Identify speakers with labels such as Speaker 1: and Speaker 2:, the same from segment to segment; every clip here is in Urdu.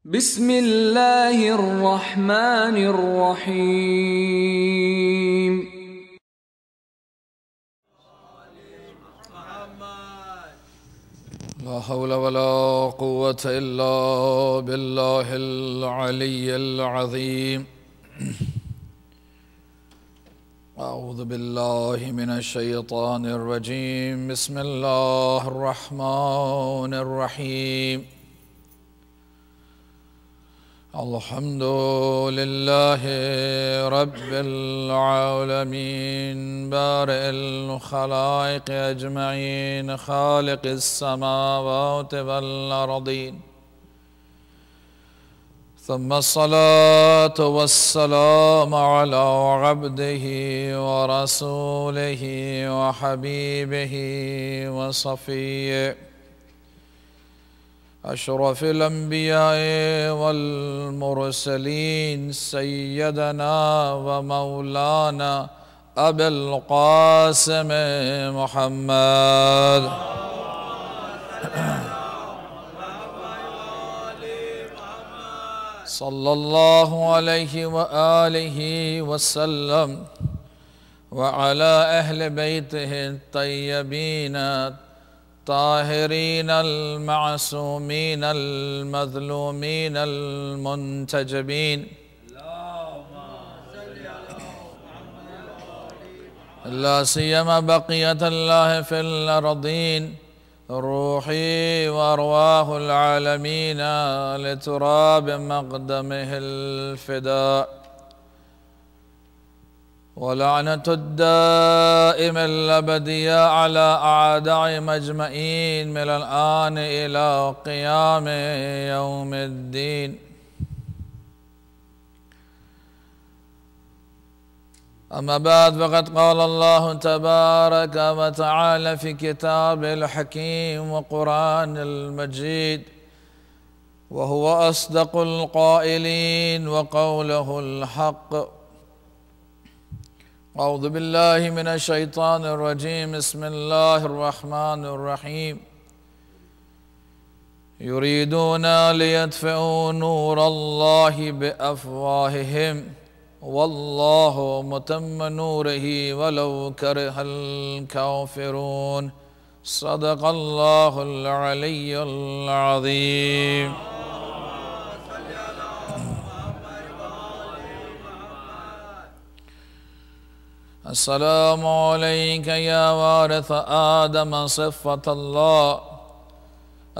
Speaker 1: بسم اللہ الرحمن الرحیم۔
Speaker 2: لا حول ولا قوة إلا بالله العلي العظيم. أعوذ بالله من الشيطان الرجيم. بسم الله الرحمن الرحيم. الحمد لله رب العالمين بارئ الخلائق أجمعين خالق السماوات والأرضين، ثم الصلاة والسلام على عبده ورسوله وحبيبه وصفيه أشرف الأنبياء والمرسلين سيدنا ومولانا أبي القاسم محمد صلى الله عليه وآله وسلم وعلى أهل بيته الطيبين الطاهرين المعصومين المظلومين المنتجبين، لا سيما بقية الله في الأرضين، روحي وأرواح العالمين لتراب مقدمه الفداء، ولعنة الدائم الأبدية على أعدائهم أجمعين من الآن إلى قيام يوم الدين. أما بعد، فقد قال الله تبارك وتعالى في كتابه الحكيم وقرآن المجيد، وهو أصدق القائلين وقوله الحق. أعوذ بالله من الشيطان الرجيم. بسم الله الرحمن الرحيم. يريدون ليطفئوا نور الله بأفواههم والله متم نوره ولو كره الكافرون. صدق الله العلي العظيم. السلام عليك يا وارث آدم صفة الله،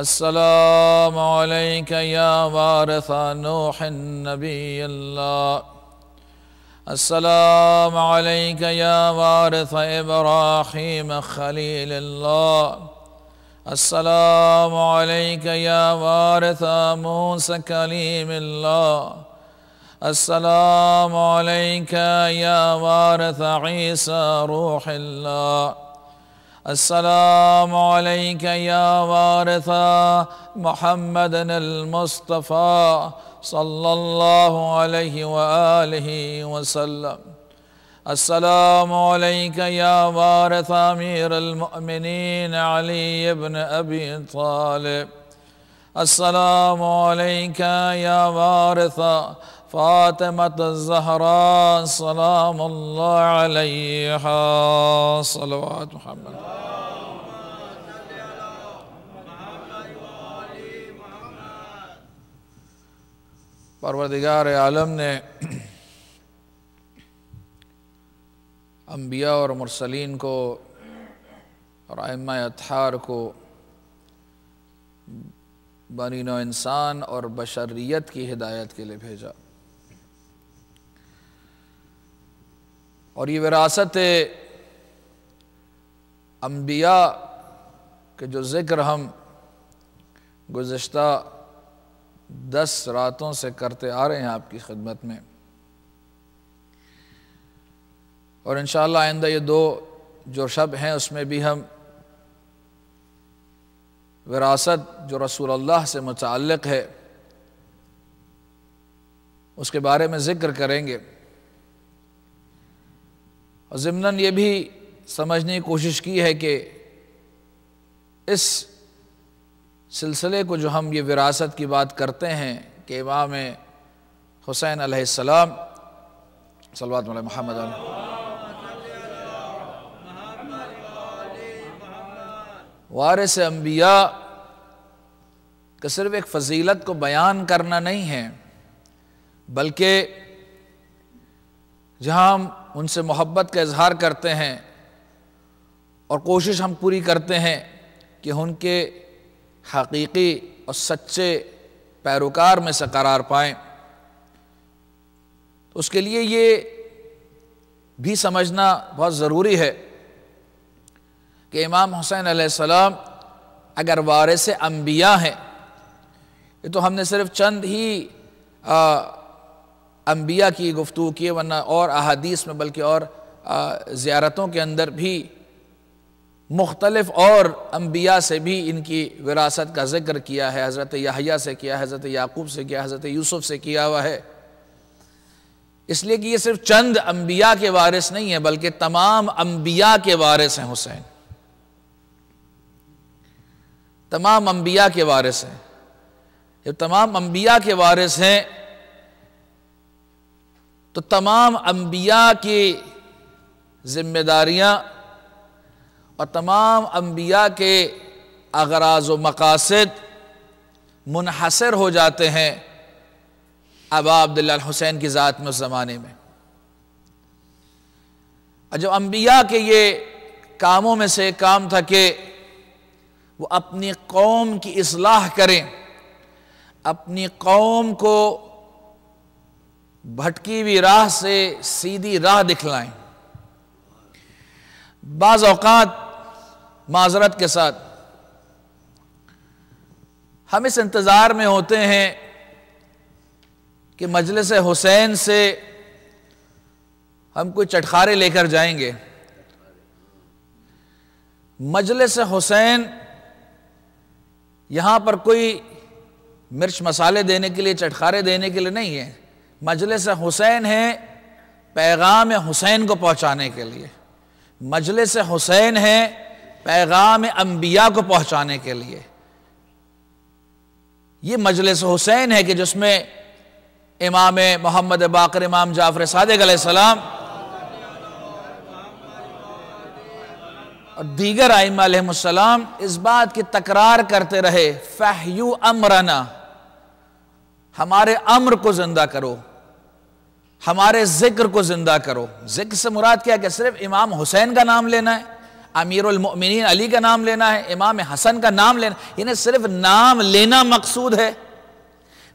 Speaker 2: السلام عليك يا وارث نوح نبي الله، السلام عليك يا وارث إبراهيم خليل الله، السلام عليك يا وارث موسى كليم الله، السلام عليك يا وارث عيسى روح الله، السلام عليك يا وارث محمد المصطفى صلى الله عليه وآله وسلم، السلام عليك يا وارث أمير المؤمنين علي بن أبي طالب، السلام عليك يا وارث فاطمة الزهراء سلام الله عليها. صلوات محمد. پروردگار عالم نے انبیاء اور مرسلین کو اور ائمہ اطہار کو بنی نوع انسان اور بشریت کی ہدایت کے لیے بھیجا، اور یہ وراثت انبیاء کے جو ذکر ہم گزشتہ 10 راتوں سے کرتے آ رہے ہیں آپ کی خدمت میں، اور انشاءاللہ آئندہ یہ 2 جو شب ہیں اس میں بھی ہم وراثت جو رسول اللہ سے متعلق ہے اس کے بارے میں ذکر کریں گے، اور ضمناً یہ بھی سمجھنے کی کوشش کی ہے کہ اس سلسلے کو جو ہم یہ وراثت کی بات کرتے ہیں کہ امام حسین علیہ السلام صلوات علی محمد علیہ وارث انبیاء کہ صرف ایک فضیلت کو بیان کرنا نہیں ہے، بلکہ جہاں ہم ان سے محبت کا اظہار کرتے ہیں اور کوشش ہم پوری کرتے ہیں کہ ان کے حقیقی اور سچے پیروکار میں سے قرار پائیں، تو اس کے لیے یہ بھی سمجھنا بہت ضروری ہے کہ امام حسین علیہ السلام اگر وارث انبیاء ہیں، یہ تو ہم نے صرف چند ہی انبیاء کی گفتگو کی، ورنہ اور احادیث میں بلکہ اور زیارتوں کے اندر بھی مختلف اور انبیاء سے بھی ان کی وراثت کا ذکر کیا ہے۔ حضرت یحییٰ سے کیا، حضرت یعقوب سے کیا، حضرت یوسف سے کیا ہوا ہے، اس لیے کہ یہ صرف چند انبیاء کے وارث نہیں ہے بلکہ تمام انبیاء کے وارث ہیں حسین، تمام انبیاء کے وارث ہیں۔ جب تمام انبیاء کے وارث ہیں تو تمام انبیاء کی ذمہ داریاں اور تمام انبیاء کے اغراض و مقاصد منحصر ہو جاتے ہیں ابا عبداللہ الحسین کی ذات میں اس زمانے میں۔ اور جب انبیاء کے یہ کاموں میں سے ایک کام تھا کہ وہ اپنی قوم کی اصلاح کریں، اپنی قوم کو بھٹکی ہوئی راہ سے سیدھی راہ دکھلائیں۔ بعض اوقات معذرت کے ساتھ ہم اس انتظار میں ہوتے ہیں کہ مجلس حسین سے ہم کوئی چٹخارے لے کر جائیں گے۔ مجلس حسین یہاں پر کوئی مرچ مسالے دینے کے لیے، چٹخارے دینے کے لیے نہیں ہے۔ مجلس حسین ہے پیغام حسین کو پہنچانے کے لیے، مجلس حسین ہے پیغام انبیاء کو پہنچانے کے لیے۔ یہ مجلس حسین ہے کہ جس میں امام محمد باقر، امام جعفر صادق علیہ السلام اور دیگر ائمہ علیہم السلام اس بات کی تکرار کرتے رہے، فَحْيُوا أَمْرَنَا، ہمارے امر کو زندہ کرو، ہمارے ذکر کو زندہ کرو۔ ذکر سے مراد کیا کہ صرف امام حسین کا نام لینا ہے، امیر المؤمنین علی کا نام لینا ہے، امام حسن کا نام لینا، یعنی صرف نام لینا مقصود ہے۔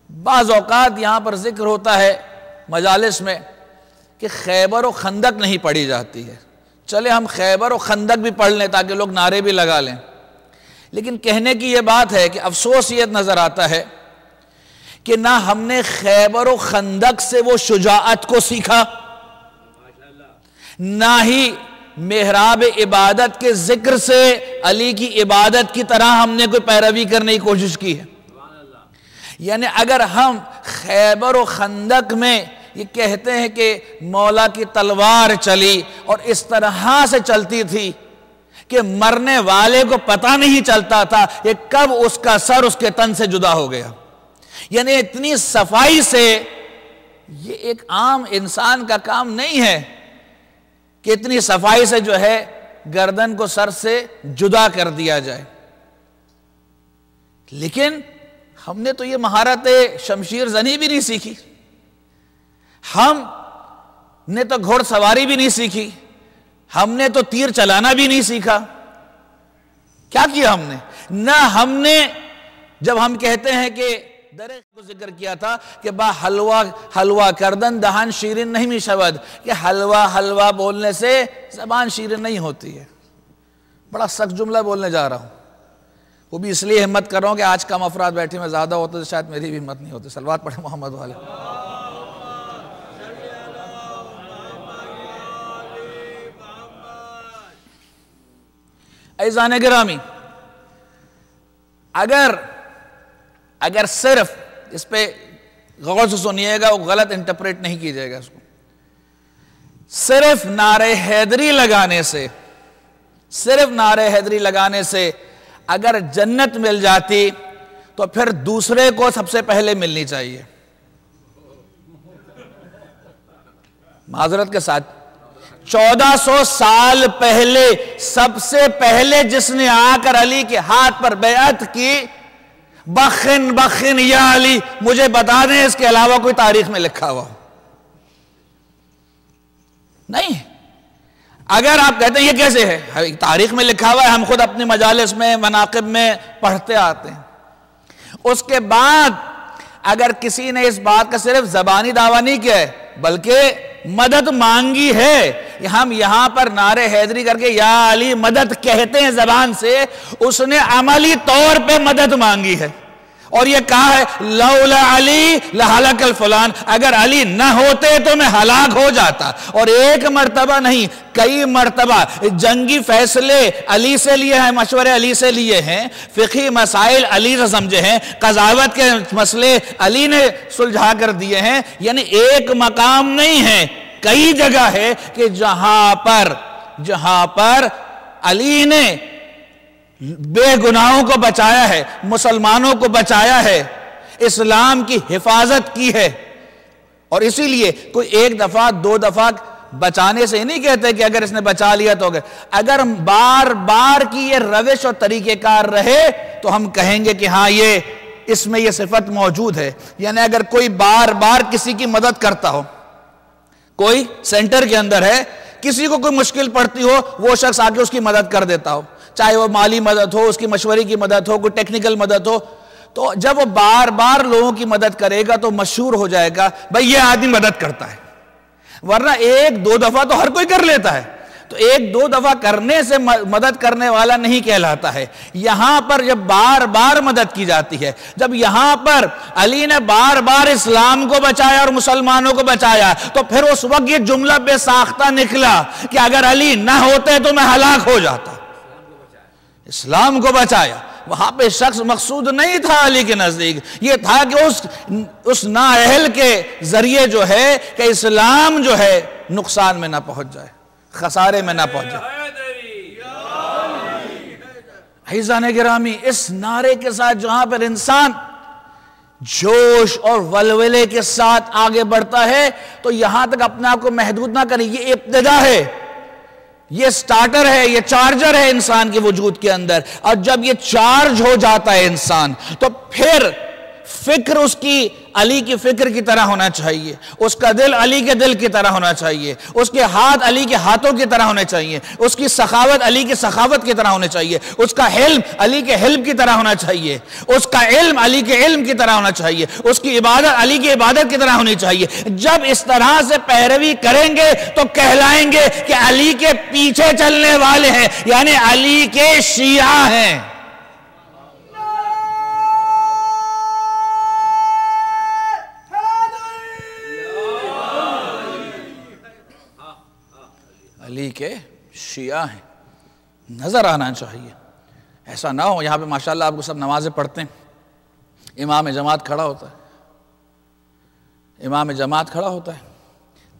Speaker 2: بعض اوقات یہاں پر ذکر ہوتا ہے مجالس میں کہ خیبر و خندق نہیں پڑھی جاتی ہے، چلے ہم خیبر و خندق بھی پڑھ لیں تاکہ لوگ نعرے بھی لگا لیں، لیکن کہنے کی یہ بات ہے کہ افسوس یہ نظر آتا ہے کہ نہ ہم نے خیبر و خندق سے وہ شجاعت کو سیکھا، نہ ہی محراب عبادت کے ذکر سے علی کی عبادت کی طرح ہم نے کوئی پیروی کرنے کی کوشش کی ہے۔ یعنی اگر ہم خیبر و خندق میں یہ کہتے ہیں کہ مولا کی تلوار چلی اور اس طرح سے چلتی تھی کہ مرنے والے کو پتہ نہیں چلتا تھا کہ کب اس کا سر اس کے تن سے جدا ہو گیا، یعنی اتنی صفائی سے، یہ ایک عام انسان کا کام نہیں ہے کہ اتنی صفائی سے جو ہے گردن کو سر سے جدا کر دیا جائے۔ لیکن ہم نے تو یہ مہارت شمشیر زنی بھی نہیں سیکھی، ہم نے تو گھوڑ سواری بھی نہیں سیکھی، ہم نے تو تیر چلانا بھی نہیں سیکھا۔ کیا کیا ہم نے؟ نہ ہم نے، جب ہم کہتے ہیں کہ درخت کو ذکر کیا تھا کہ با حلوہ کردن دہان شیرین نہیں می شود، کہ حلوہ بولنے سے زبان شیرین نہیں ہوتی ہے۔ بڑا سخت جملہ بولنے جا رہا ہوں، وہ بھی اس لیے ہمت کر رہا ہوں کہ آج کم افراد بیٹھے میں زیادہ ہوتے تو شاید میری بھی ہمت نہیں ہوتی۔ صلوات پڑھیں محمد والے۔ عزیزان گرامی، اگر صرف اس پہ غور سے سنیے گا، وہ غلط انٹرپریٹ نہیں کیجئے گا، اس کو صرف نعرہ حیدری لگانے سے اگر جنت مل جاتی تو پھر دوسرے کو سب سے پہلے ملنی چاہیے. معذرت کے ساتھ 1400 سال پہلے سب سے پہلے جس نے آ کر علی کے ہاتھ پر بیعت کی، بخن بخن یا علی، مجھے بتا دیں اس کے علاوہ کوئی تاریخ میں لکھا ہوا نہیں. اگر آپ کہتے ہیں یہ کیسے ہے، تاریخ میں لکھا ہوا ہے، ہم خود اپنی مجالس میں مناقب میں پڑھتے آتے ہیں. اس کے بعد اگر کسی نے اس بات کا صرف زبانی دعویٰ نہیں کیا ہے بلکہ مدد مانگی ہے، ہم یہاں پر نعرے حیدری کر کے یا علی مدد کہتے ہیں زبان سے، اس نے عملی طور پہ مدد مانگی ہے اور یہ کہا ہے لولا علی لہلک الفلان، اگر علی نہ ہوتے تو میں ہلاک ہو جاتا. اور ایک مرتبہ نہیں، کئی مرتبہ جنگی فیصلے علی سے لیے ہیں، مشورے علی سے لیے ہیں، فقہی مسائل علی سے سمجھے ہیں، قضاوت کے مسئلے علی نے سلجھا کر دیے ہیں. یعنی ایک مقام نہیں ہے، کئی جگہ ہے کہ جہاں پر علی نے بے گناہوں کو بچایا ہے، مسلمانوں کو بچایا ہے، اسلام کی حفاظت کی ہے. اور اسی لیے کوئی ایک دفعہ دو دفعہ بچانے سے ہی نہیں کہتے کہ اگر اس نے بچا لیا تو اگر بار بار کی یہ روش اور طریقہ کار رہے تو ہم کہیں گے کہ ہاں اس میں یہ صفت موجود ہے. یعنی اگر کوئی بار بار کسی کی مدد کرتا ہو، کوئی سینٹر کے اندر ہے، کسی کو کوئی مشکل پڑتی ہو، وہ شخص آ کے اس کی مدد کر دیتا ہو، چاہے وہ مالی مدد ہو، اس کی مشورے کی مدد ہو، کوئی ٹیکنیکل مدد ہو، تو جب وہ بار بار لوگوں کی مدد کرے گا تو مشہور ہو جائے گا بھئی یہ آدمی مدد کرتا ہے. ورنہ ایک دو دفعہ تو ہر کوئی کر لیتا ہے، تو ایک دو دفعہ کرنے سے مدد کرنے والا نہیں کہلاتا ہے. یہاں پر جب بار بار مدد کی جاتی ہے، جب یہاں پر علی نے بار بار اسلام کو بچایا اور مسلمانوں کو بچایا، تو پھر اس وقت یہ جملہ بے ساختہ نکلا کہ اگر علی نہ ہوتے تو میں ہلاک ہو جاتا. اسلام کو بچایا، وہاں پہ شخص مقصود نہیں تھا علی کے نزدیک، یہ تھا کہ اس نااہل کے ذریعے جو ہے کہ اسلام جو ہے نقصان میں نہ پہنچ جائے، خسارے میں نہ پہنچ جائے. عزیزان گرامی، اس نعرے کے ساتھ جہاں پر انسان جوش اور ولولے کے ساتھ آگے بڑھتا ہے تو یہاں تک اپنے آپ کو محدود نہ کریں، یہ ابتدا ہے، یہ سٹارٹر ہے، یہ چارجر ہے انسان کے وجود کے اندر. اور جب یہ چارج ہو جاتا ہے انسان تو پھر فکر اس کی علی کی فکر کی طرح ہونا چاہیے، اس کا دل علی کے دل کی طرح ہونا چاہیے، اس کے ہاتھ علی کے ہاتھوں کی طرح ہونے چاہیے، اس کی سخاوت علی کی سخاوت کی طرح ہونے چاہیے، اس کا حلم علی کے حلم کی طرح ہونا چاہیے، اس کا علم علی کے علم کی طرح ہونا چاہیے، اس کی عبادت علی کی عبادت کی طرح ہونی چاہیے. جب اس طرح سے پیروی کریں گے تو کہلائیں گے کہ علی کے پیچھے چلنے والے ہیں، یعنی علی کے شیعہ ہیں. علی کے شیعہ ہیں، نظر آنا چاہیے. ایسا نہ ہو یہاں پہ ماشاءاللہ آپ کو سب نمازیں پڑھتے ہیں، امام جماعت کھڑا ہوتا ہے،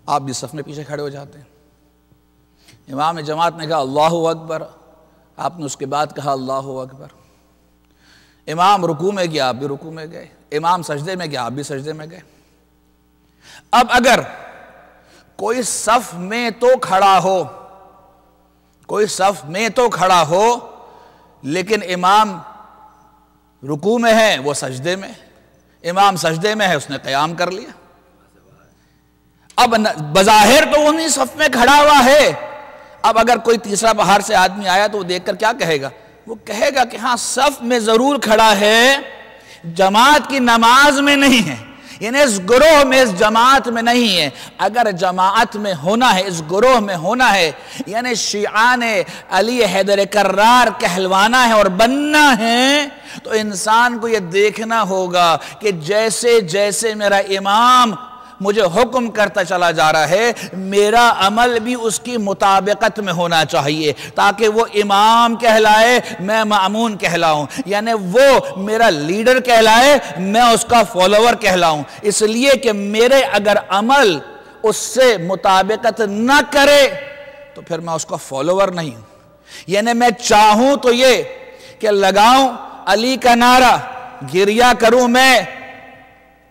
Speaker 2: آپ بھی صف میں پیچھے کھڑے ہو جاتے ہیں. امام جماعت نے کہا اللہ اکبر، آپ نے اس کے بعد کہا اللہ اکبر. امام رکوع میں گیا، آپ بھی رکوع میں گئے. امام سجدے میں گیا، آپ بھی سجدے میں گئے. اب اگر کوئی صف میں تو کھڑا ہو لیکن امام رکوع میں ہے، وہ سجدے میں، امام سجدے میں ہے، اس نے قیام کر لیا. اب بظاہر تو انہی صف میں کھڑا ہوا ہے. اب اگر کوئی تیسرا باہر سے آدمی آیا تو وہ دیکھ کر کیا کہے گا؟ وہ کہے گا کہ ہاں صف میں ضرور کھڑا ہے، جماعت کی نماز میں نہیں ہے، یعنی اس گروہ میں، اس جماعت میں نہیں ہے. اگر جماعت میں ہونا ہے، اس گروہ میں ہونا ہے، یعنی شیعان علی حیدر کرار کہلوانا ہے اور بننا ہے، تو انسان کو یہ دیکھنا ہوگا کہ جیسے جیسے میرا امام مجھے حکم کرتا چلا جا رہا ہے، میرا عمل بھی اس کی مطابقت میں ہونا چاہیے، تاکہ وہ امام کہلائے، میں مأمون کہلاؤں، یعنی وہ میرا لیڈر کہلائے، میں اس کا فالوور کہلاؤں. اس لیے کہ میرے اگر عمل اس سے مطابقت نہ کرے تو پھر میں اس کا فالوور نہیں ہوں. یعنی میں چاہوں تو یہ کہ لگاؤں علی کا نعرہ، گریہ کروں میں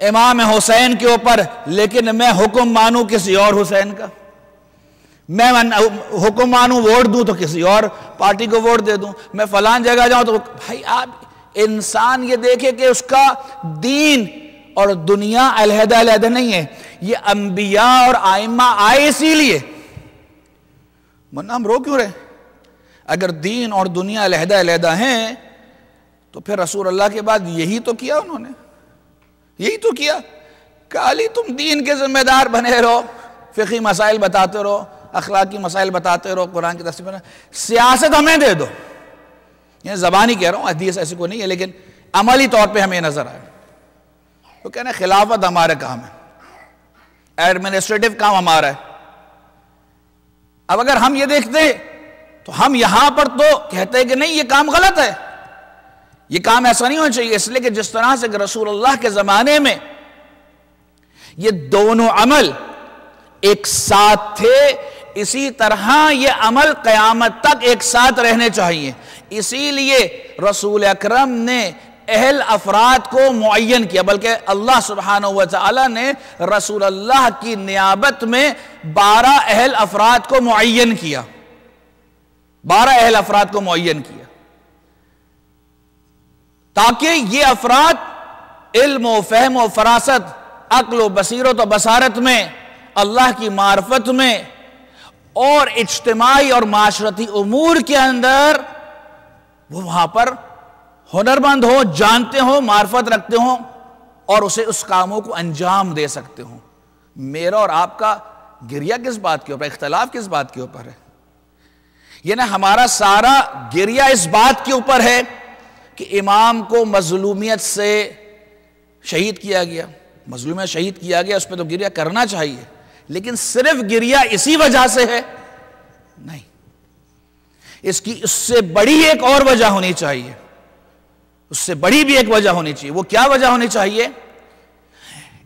Speaker 2: امام حسین کے اوپر لیکن میں حکم مانوں کسی اور حسین کا، میں حکم مانوں ووٹ دوں تو کسی اور پارٹی کو ووٹ دے دوں، میں فلان جگہ جاؤں تو بھائی آپ انسان یہ دیکھے کہ اس کا دین اور دنیا علیحدہ علیحدہ نہیں ہے، یہ انبیاء اور ائمہ آئے اسی لیے، ورنہ ہم رو کیوں رہے؟ اگر دین اور دنیا علیحدہ علیحدہ ہیں تو پھر رسول اللہ کے بعد یہی تو کیا انہوں نے، یہی تو کیا کہ علی تم دین کے ذمہ دار بنے رہو، فقہی مسائل بتاتے رہو، اخلاقی مسائل بتاتے رہو، قرآن کی تفسیر بنا، سیاست ہمیں دے دو، یہ زبانی کہہ رہا ہوں، حدیث ایسی کوئی نہیں ہے لیکن عملی طور پہ ہمیں نظر آئے تو کہنا خلافت ہمارا کام ہے، ایڈمنسٹریٹو کام ہمارا ہے۔ اب اگر ہم یہ دیکھتے تو ہم یہاں پر تو کہتے ہیں کہ نہیں یہ کام غلط ہے، یہ کام ایسا نہیں ہونا چاہیے، اس لیے کہ جس طرح سے رسول اللہ کے زمانے میں یہ دونوں عمل ایک ساتھ تھے، اسی طرح یہ عمل قیامت تک ایک ساتھ رہنے چاہیے۔ اسی لیے رسول اکرم نے اہل افراد کو معین کیا، بلکہ اللہ سبحانہ وتعالی نے رسول اللہ کی نیابت میں 12 اہل افراد کو معین کیا، 12 اہل افراد کو معین کیا تاکہ یہ افراد علم و فہم و فراست، عقل و بصیرت و بصارت میں، اللہ کی معرفت میں اور اجتماعی اور معاشرتی امور کے اندر وہ وہاں پر ہنرمند ہو، جانتے ہوں، معرفت رکھتے ہوں اور اسے اس کاموں کو انجام دے سکتے ہوں۔ میرا اور آپ کا گریہ کس بات کے اوپر، اختلاف کس بات کے اوپر ہے؟ یعنی ہمارا سارا گریہ اس بات کے اوپر ہے کہ امام کو مظلومیت سے شہید کیا گیا، مظلومیت شہید کیا گیا، اس پہ تو گریہ کرنا چاہیے، لیکن صرف گریہ اسی وجہ سے ہے نہیں، اس سے بڑی ایک اور وجہ ہونی چاہیے، اس سے بڑی بھی ایک وجہ ہونی چاہیے۔ وہ کیا وجہ ہونی چاہیے؟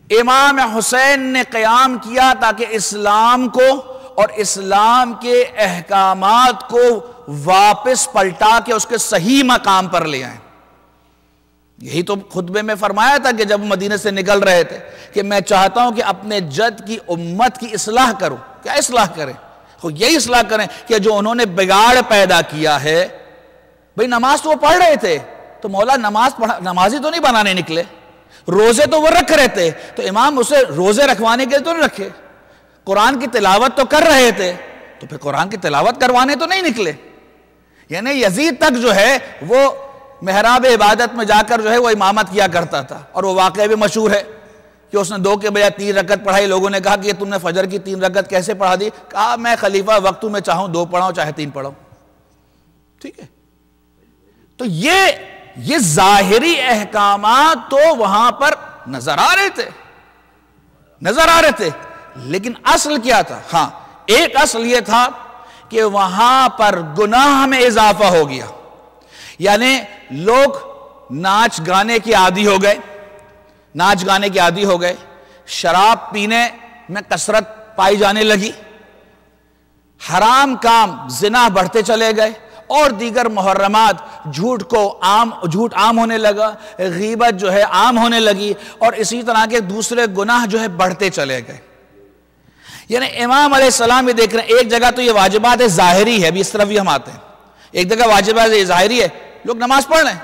Speaker 2: امام حسین نے قیام کیا تاکہ اسلام کو اور اسلام کے احکامات کو واپس پلٹا کے اس کے صحیح مقام پر لے آئیں۔ یہی تو خطبے میں فرمایا تھا کہ جب مدینہ سے نکل رہے تھے کہ میں چاہتا ہوں کہ اپنے جد کی امت کی اصلاح کروں۔ کیا اصلاح کریں؟ یہی اصلاح کریں کہ جو انہوں نے بگاڑ پیدا کیا ہے، بھئی نماز تو وہ پڑھ رہے تھے تو مولا نمازی تو نہیں بنانے نکلے، روزے تو وہ رکھ رہے تھے تو امام اسے روزے رکھوانے کے لیے تو نہیں رکھے، قرآن کی تلاوت تو کر رہے تھے تو پھر قرآن کی تلاوت کروانے تو نہیں نکلے۔ یعنی یزید تک جو ہے وہ محراب عبادت میں جا کر جو ہے وہ امامت کیا کرتا تھا، اور وہ واقعہ بھی مشہور ہے کہ اس نے 2 کے بجائے 3 رکعت پڑھائی۔ لوگوں نے کہا کہ یہ تم نے فجر کی 3 رکعت کیسے پڑھا دی؟ کہا میں خلیفہ وقتوں میں چاہوں 2 پڑھاؤں چاہے 3 پڑھاؤں، ٹھیک ہے۔ تو یہ ظاہری احکامات تو وہاں پر نظر آ رہے تھے، لیکن اصل کیا تھا؟ ہاں، ایک اصل یہ تھا کہ وہاں پر گناہ میں اضافہ ہو گیا، یعنی لوگ ناچ گانے کے عادی ہو گئے، شراب پینے میں کثرت پائی جانے لگی، حرام کام زنا بڑھتے چلے گئے اور دیگر محرمات، جھوٹ عام ہونے لگا، غیبت جو ہے عام ہونے لگی، اور اسی طرح کے دوسرے گناہ جو ہے بڑھتے چلے گئے۔ یعنی امام علیہ السلام یہ دیکھ رہے ہیں، ایک جگہ تو یہ واجبات ظاہری ہے، ابھی اس طرف بھی ہم آتے ہیں، ایک جگہ واجبات ظاہری ہے، لوگ نماز پڑھ رہے ہیں،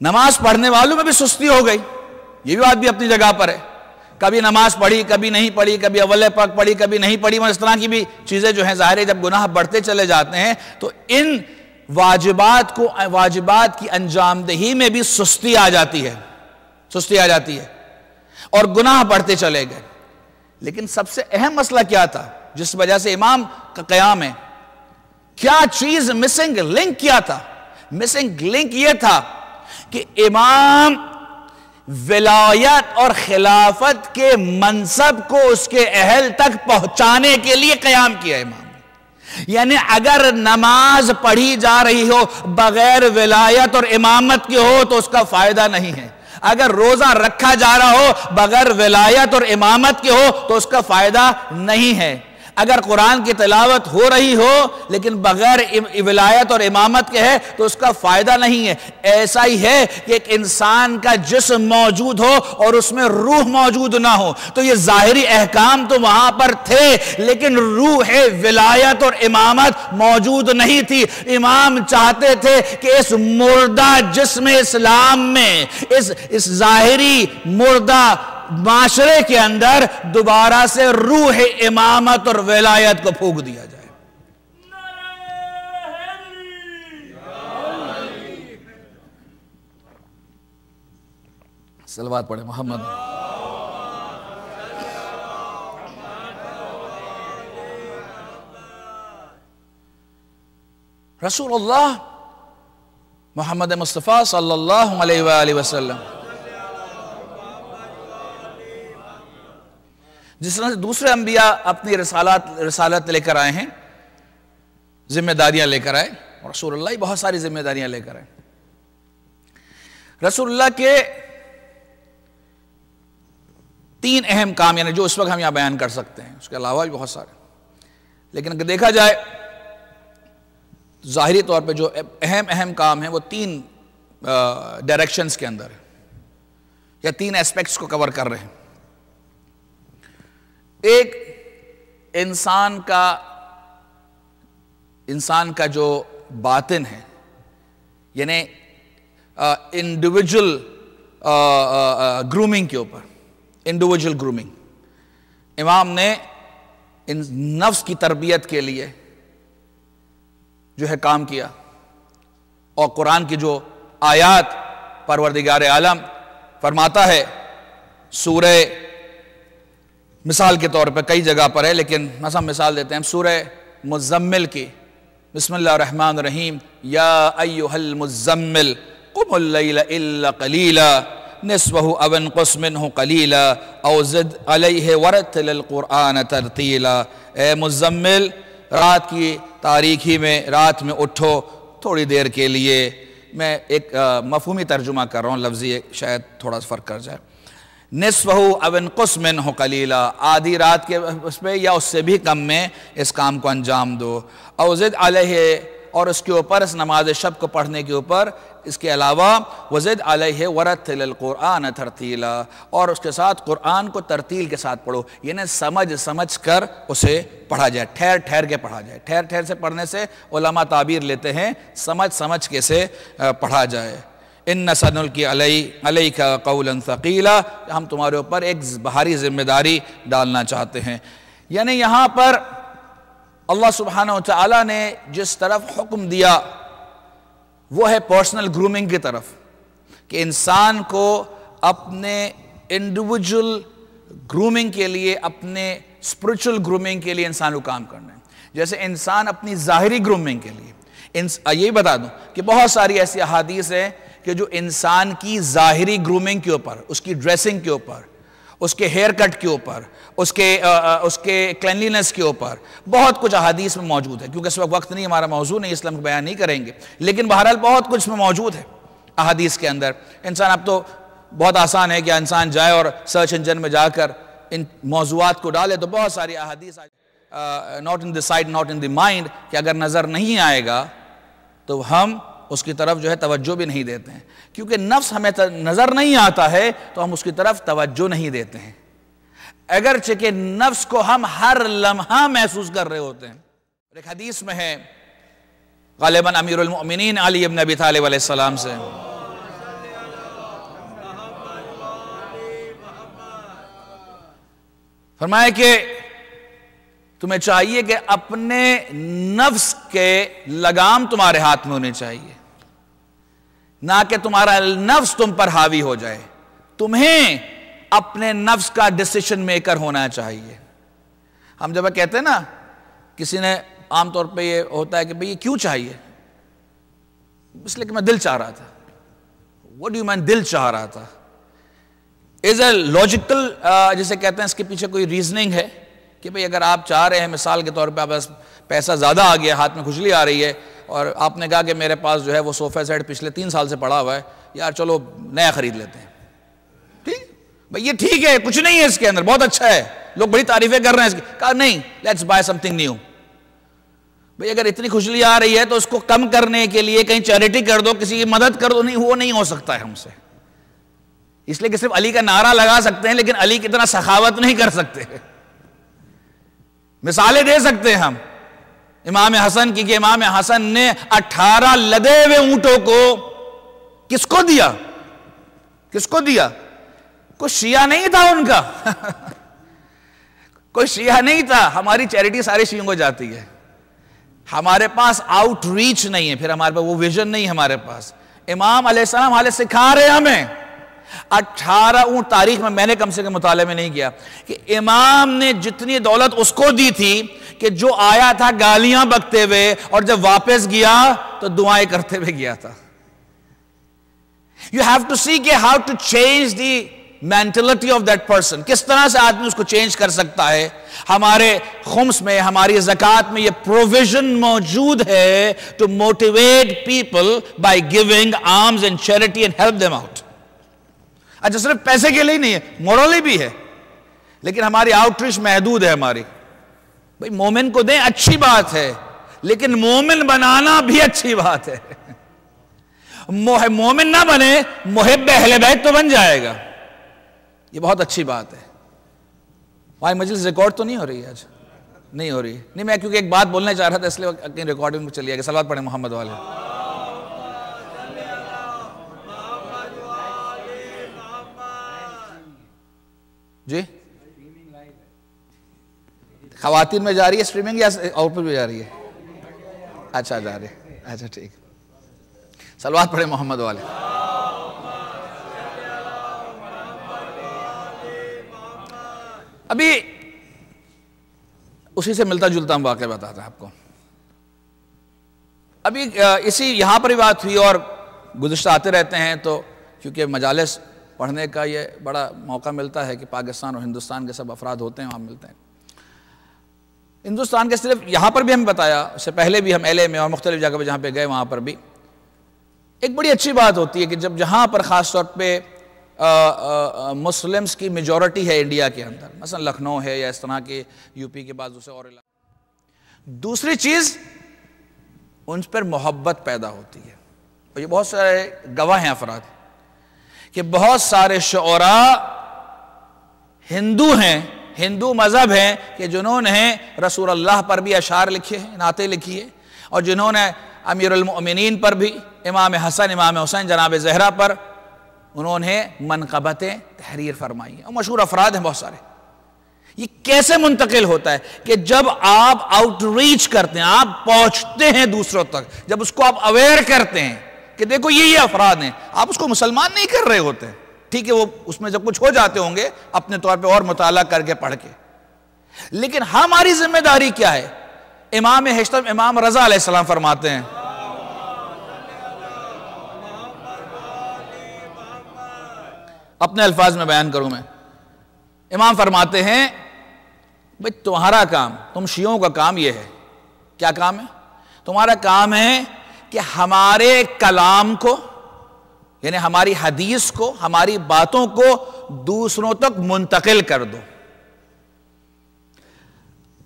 Speaker 2: نماز پڑھنے والوں میں بھی سستی ہو گئی، یہ بھی بات بھی اپنی جگہ پر ہے، کبھی نماز پڑھی کبھی نہیں پڑھی، کبھی اول پاک پڑھی کبھی نہیں پڑھی، اس طرح کی بھی چیزیں جو ہیں ظاہر ہے۔ جب گناہ بڑھتے چلے جاتے ہیں تو ان واجبات کی انجام دہی میں بھی سستی آ جاتی ہے اور گناہ بڑھتے چلے گئے۔ لیکن سب سے اہم مسئلہ کیا تھا جس وجہ سے امام کا قیام ہے؟ کیا چیز مسنگ لنک کیا تھا؟ مسنگ لنک یہ تھا کہ امام ولایت اور خلافت کے منصب کو اس کے اہل تک پہنچانے کے لیے قیام کیا امام نے۔ یعنی اگر نماز پڑھی جا رہی ہو بغیر ولایت اور امامت کے ہو تو اس کا فائدہ نہیں ہے، اگر روزہ رکھا جا رہا ہو بغیر ولایت اور امامت کے ہو تو اس کا فائدہ نہیں ہے، اگر قرآن کی تلاوت ہو رہی ہو لیکن بغیر ولایت اور امامت کے ہے تو اس کا فائدہ نہیں ہے۔ ایسا ہی ہے کہ ایک انسان کا جسم موجود ہو اور اس میں روح موجود نہ ہو، تو یہ ظاہری احکام تو وہاں پر تھے لیکن روح ولایت اور امامت موجود نہیں تھی۔ امام چاہتے تھے کہ اس مردہ جسم اسلام میں، اس ظاہری مردہ معاشرے کے اندر دوبارہ سے روح امامت اور ولایت کو پھونک دیا جائے۔ صلوات پڑھیں محمد۔ رسول اللہ محمد مصطفیٰ صلی اللہ علیہ وآلہ وسلم جس طرح سے دوسرے انبیاء اپنی رسالت لے کر آئے ہیں، ذمہ داریاں لے کر آئے، رسول اللہ بہت ساری ذمہ داریاں لے کر آئے۔ رسول اللہ کے 3 اہم کام یعنی جو اس وقت ہم یہاں بیان کر سکتے ہیں، اس کے علاوہ بھی بہت سارے، لیکن اگر دیکھا جائے ظاہری طور پہ جو اہم کام ہیں وہ 3 ڈائریکشنز کے اندر یا 3 ایسپیکٹس کو کور کر رہے ہیں۔ ایک انسان کا جو باطن ہے، یعنی انڈیویجول گرومنگ کے اوپر، انڈیویجول گرومنگ۔ امام نے نفس کی تربیت کے لیے جو ہے کام کیا، اور قرآن کی جو آیات پروردگار عالم فرماتا ہے، سورہ مثال کے طور پہ کئی جگہ پر ہے لیکن مثال دیتے ہیں، سورہ مزمل کی بسم اللہ الرحمن الرحیم، یا ایہا المزمل قم اللیل الا قلیلا نصفہ او انقص منہ قلیلا او زد علیہ ورتل القرآن ترتیلا۔ اے مزمل، رات کی تاریکی میں، رات میں اٹھو تھوڑی دیر کے لیے۔ میں ایک مفہومی ترجمہ کر رہا ہوں، لفظی شاید تھوڑا سا فرق کر جائے۔ نصفہ او انقص منہ قلیلا، آدھی رات کے اس پہ یا اس سے بھی کم میں اس کام کو انجام دو۔ او زد علیہ، اور اس کے اوپر، اس نماز شب کو پڑھنے کے اوپر اس کے علاوہ وزد علیہ ورتل القرآن ترتیلا، اور اس کے ساتھ قرآن کو ترتیل کے ساتھ پڑھو، یعنی سمجھ کر اسے پڑھا جائے، ٹھہر کے پڑھا جائے۔ ٹھہر سے پڑھنے سے علماء تعبیر لیتے ہیں سمجھ کے سے پڑھا جائے۔ ان سنلقی علیک قولا ثقیلا، ہم تمہارے اوپر ایک بھاری ذمہ داری ڈالنا چاہتے ہیں۔ یعنی یہاں پر اللہ سبحانہ وتعالی نے جس طرف حکم دیا وہ ہے پرسنل گرومنگ کی طرف، کہ انسان کو اپنے انڈیویجول گرومنگ کے لیے، اپنے اسپرچل گرومنگ کے لیے انسان کو کام کرنا ہے۔ جیسے انسان اپنی ظاہری گرومنگ کے لیے، یہی بتا دوں کہ بہت ساری ایسی احادیث ہیں کہ جو انسان کی ظاہری گرومنگ کے اوپر، اس کی ڈریسنگ کے اوپر، اس کے ہیئر کٹ کے اوپر، اس کے کلینلینس کے اوپر بہت کچھ احادیث میں موجود ہے۔ کیونکہ اس وقت نہیں، ہمارا موضوع نہیں، اسلام کو بیان نہیں کریں گے، لیکن بہرحال بہت کچھ میں موجود ہے احادیث کے اندر۔ انسان اب تو بہت آسان ہے کہ انسان جائے اور سرچ انجن میں جا کر ان موضوعات کو ڈالے تو بہت ساری احادیث not in the sight, not in the mind، کہ اگر نظر نہیں آئے گا تو ہم اس کی طرف جو ہے توجہ بھی نہیں دیتے ہیں، کیونکہ نفس ہمیں نظر نہیں آتا ہے تو ہم اس کی طرف توجہ نہیں دیتے ہیں، اگرچہ کہ نفس کو ہم ہر لمحہ محسوس کر رہے ہوتے ہیں۔ ایک حدیث میں ہے غالباً امیر المؤمنین علی ابن ابی طالب علیہ السلام سے، فرمایا کہ تمہیں چاہیے کہ اپنے نفس کے لگام تمہارے ہاتھ میں ہونے چاہیے، نہ کہ تمہارا نفس تم پر حاوی ہو جائے۔ تمہیں اپنے نفس کا ڈیسیشن میکر ہونا چاہیے۔ ہم جب کہتے ہیں نا، کسی نے عام طور پہ یہ ہوتا ہے کہ بھئی یہ کیوں چاہیے، اس لیے کہ میں دل چاہ رہا تھا۔ What do you mean دل چاہ رہا تھا؟ is a logical جسے کہتے ہیں اس کے پیچھے کوئی ریزننگ ہے کہ بھئی اگر آپ چاہ رہے ہیں، مثال کے طور پہ آپ پیسہ زیادہ آ گیا، ہاتھ میں کھجلی آ رہی ہے، اور آپ نے کہا کہ میرے پاس جو ہے وہ صوفہ سیٹ پچھلے 3 سال سے پڑا ہوا ہے، یار چلو نیا خرید لیتے ہیں۔ ٹھیک بھئی، یہ ٹھیک ہے، کچھ نہیں ہے اس کے اندر، بہت اچھا ہے، لوگ بڑی تعریفیں کر رہے ہیں اس کی. کہا نہیں, let's by some thing new. بھئی اگر اتنی خوشلی آ رہی ہے تو اس کو کم کرنے کے لیے کہیں چیریٹی کر دو, کسی کی مدد کر دو. نہیں, وہ نہیں ہو سکتا ہے ہم سے. اس لیے کہ صرف علی کا نعرہ لگا سکتے ہیں لیکن علی کی طرح سخاوت نہیں کر سکتے. مثالیں دے سکتے ہیں ہم امام حسن کی کہ امام حسن نے 18 لدے ہوئے اونٹوں کو کس کو دیا؟ کس کو دیا؟ کوئی شیعہ نہیں تھا ان کا. کوئی شیعہ نہیں تھا. ہماری چیریٹی سارے شیعوں کو جاتی ہے. ہمارے پاس آؤٹ ریچ نہیں ہے, پھر ہمارے پاس وہ ویژن نہیں ہے ہمارے پاس. امام علیہ السلام حالے سکھا رہے ہمیں. 18 اونٹ تاریخ میں نے کم سے کم مطالعے میں نہیں کیا کہ امام نے جتنی دولت اس کو دی تھی کہ جو آیا تھا گالیاں بکتے ہوئے اور جب واپس گیا تو دعائیں کرتے ہوئے گیا تھا. You have to see کہ how to change the mentality of that person. کس طرح سے آدمی اس کو چینج کر سکتا ہے. ہمارے خمس میں, ہماری زکوٰۃ میں یہ پروویژن موجود ہے to motivate people by giving alms and charity and help them out. اچھا, صرف پیسے کے لیے نہیں ہے, مورلی بھی ہے, لیکن ہماری آؤٹ ریچ محدود ہے ہماری. بھئی مومن کو دیں اچھی بات ہے, لیکن مومن بنانا بھی اچھی بات ہے. مومن نہ بنے, محب اہل بیت تو بن جائے گا. یہ بہت اچھی بات ہے. بھائی مجلس ریکارڈ تو نہیں ہو رہی ہے آج؟ نہیں ہو رہی ہے. نہیں, میں کیونکہ ایک بات بولنا چاہ رہا تھا اس لیے ریکارڈنگ میں چلی گیا. صلوات پڑھیں محمد والے. جی خواتین میں جا رہی ہے اسٹریمنگ یا اور پہ بھی جا رہی ہے؟ اچھا جا رہی ہے. اچھا ٹھیک. صلوات پڑھیں محمد والے. ابھی اسی سے ملتا جلتا ہم واقعہ بتاتا ہوں آپ کو. ابھی اسی یہاں پر بھی بات ہوئی اور گزشتہ آتے رہتے ہیں, تو کیونکہ مجالس پڑھنے کا یہ بڑا موقع ملتا ہے کہ پاکستان اور ہندوستان کے سب افراد ہوتے ہیں, وہاں ملتے ہیں. ہندوستان کے صرف یہاں پر بھی ہم بتایا, اس سے پہلے بھی ہم LA میں اور مختلف جگہ پہ جہاں پہ گئے وہاں پر بھی ایک بڑی اچھی بات ہوتی ہے کہ جب جہاں پر خاص طور پہ مسلمز کی میجورٹی ہے انڈیا کے اندر, مثلا لکھنؤ ہے یا اس طرح کے UP کے بعض دوسرے اور علاقے. دوسری چیز ان پر محبت پیدا ہوتی ہے. اور یہ بہت سارے گواہ ہیں افراد کہ بہت سارے شعراء ہندو ہیں, ہندو مذہب ہیں کہ جنہوں نے رسول اللہ پر بھی اشعار لکھے ہیں, نعتیں لکھی ہیں, اور جنہوں نے امیر المؤمنین پر بھی, امام حسن امام حسین جناب زہرا پر انہوں نے منقبتیں تحریر فرمائی ہیں, اور مشہور افراد ہیں بہت سارے. یہ کیسے منتقل ہوتا ہے کہ جب آپ آؤٹ ریچ کرتے ہیں, آپ پہنچتے ہیں دوسروں تک, جب اس کو آپ اویئر کرتے ہیں کہ دیکھو یہ افراد ہیں, آپ اس کو مسلمان نہیں کر رہے ہوتے. ٹھیک ہے, وہ اس میں جب کچھ ہو جاتے ہوں گے اپنے طور پہ اور مطالعہ کر کے پڑھ کے, لیکن ہماری ذمہ داری کیا ہے؟ امام ہشتم امام رضا علیہ السلام فرماتے ہیں, اپنے الفاظ میں بیان کروں میں, امام فرماتے ہیں بھئی تمہارا کام, تم شیعوں کا کام یہ ہے. کیا کام ہے تمہارا؟ کام ہے کہ ہمارے کلام کو, یعنی ہماری حدیث کو, ہماری باتوں کو دوسروں تک منتقل کر دو.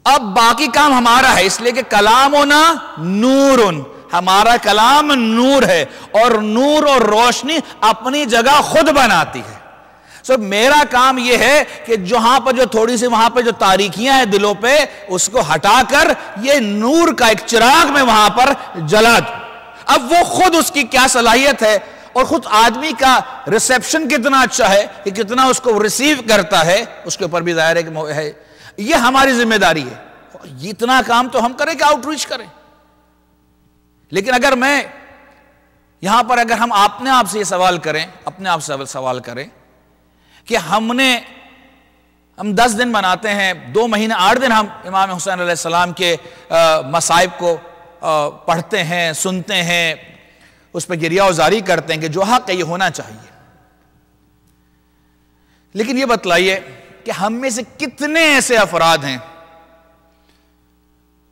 Speaker 2: اب باقی کام ہمارا ہے, اس لیے کہ کلامنا نورن, ہمارا کلام نور ہے, اور نور اور روشنی اپنی جگہ خود بناتی ہے. میرا کام یہ ہے کہ جہاں پر جو تھوڑی سی وہاں پہ جو تاریکیاں ہیں دلوں پہ, اس کو ہٹا کر یہ نور کا ایک چراغ میں وہاں پر جلا دوں. اب وہ خود اس کی کیا صلاحیت ہے, اور خود آدمی کا ریسیپشن کتنا اچھا ہے کہ کتنا اس کو ریسیو کرتا ہے, اس کے اوپر بھی ظاہر ہے کہ یہ ہماری ذمہ داری ہے. اتنا کام تو ہم کریں کہ آؤٹ ریچ کریں. لیکن اگر میں یہاں پر اگر ہم اپنے آپ سے یہ سوال کریں, اپنے آپ سے سوال کریں کہ ہم 10 دن مناتے ہیں, 2 مہینے 8 دن ہم امام حسین علیہ السلام کے مصائب کو پڑھتے ہیں, سنتے ہیں, اس پہ گریہ وزاری کرتے ہیں کہ جو حق ہے یہ ہونا چاہیے, لیکن یہ بتلائیے کہ ہم میں سے کتنے ایسے افراد ہیں,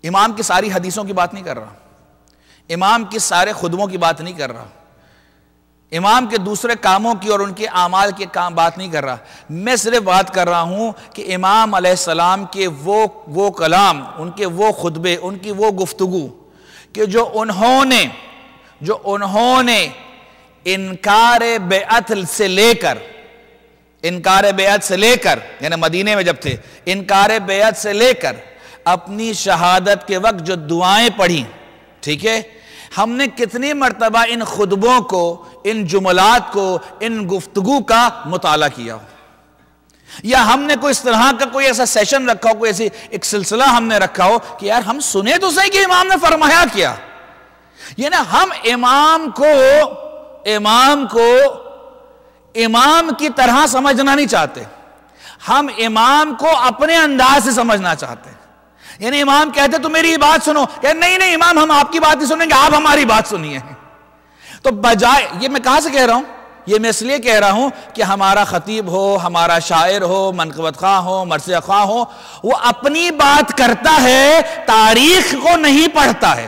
Speaker 2: امام کی ساری حدیثوں کی بات نہیں کر رہا, امام کی سارے خطبوں کی بات نہیں کر رہا, امام کے دوسرے کاموں کی اور ان کے اعمال کی بات نہیں کر رہا، میں صرف بات کر رہا ہوں کہ امام علیہ السلام کے وہ کلام، ان کے وہ خطبے، ان کی وہ گفتگو کہ جو انہوں نے انکار بیعت سے لے کر یعنی مدینے میں جب تھے، انکار بیعت سے لے کر اپنی شہادت کے وقت جو دعائیں پڑھی، ٹھیک ہے، ہم نے کتنی مرتبہ ان خطبوں کو، ان جملات کو، ان گفتگو کا مطالعہ کیا ہو، یا ہم نے کوئی اس طرح کا کوئی ایسا سیشن رکھا ہو، کوئی ایسی ایک سلسلہ ہم نے رکھا ہو کہ یار ہم سنے تو صحیح کہ امام نے فرمایا کیا، یعنی ہم امام کو امام کی طرح سمجھنا نہیں چاہتے، ہم امام کو اپنے انداز سے سمجھنا چاہتے ہیں۔ یعنی امام کہتے تو میری بات سنو، کہ نہیں امام ہم آپ کی بات نہیں سنیں گے، آپ ہماری بات سنیے۔ تو بجائے، یہ میں کہاں سے کہہ رہا ہوں؟ یہ میں اس لیے کہہ رہا ہوں کہ ہمارا خطیب ہو، ہمارا شاعر ہو، منقبت خواہ ہو، مرثیہ خواہ ہو، وہ اپنی بات کرتا ہے، تاریخ کو نہیں پڑھتا ہے۔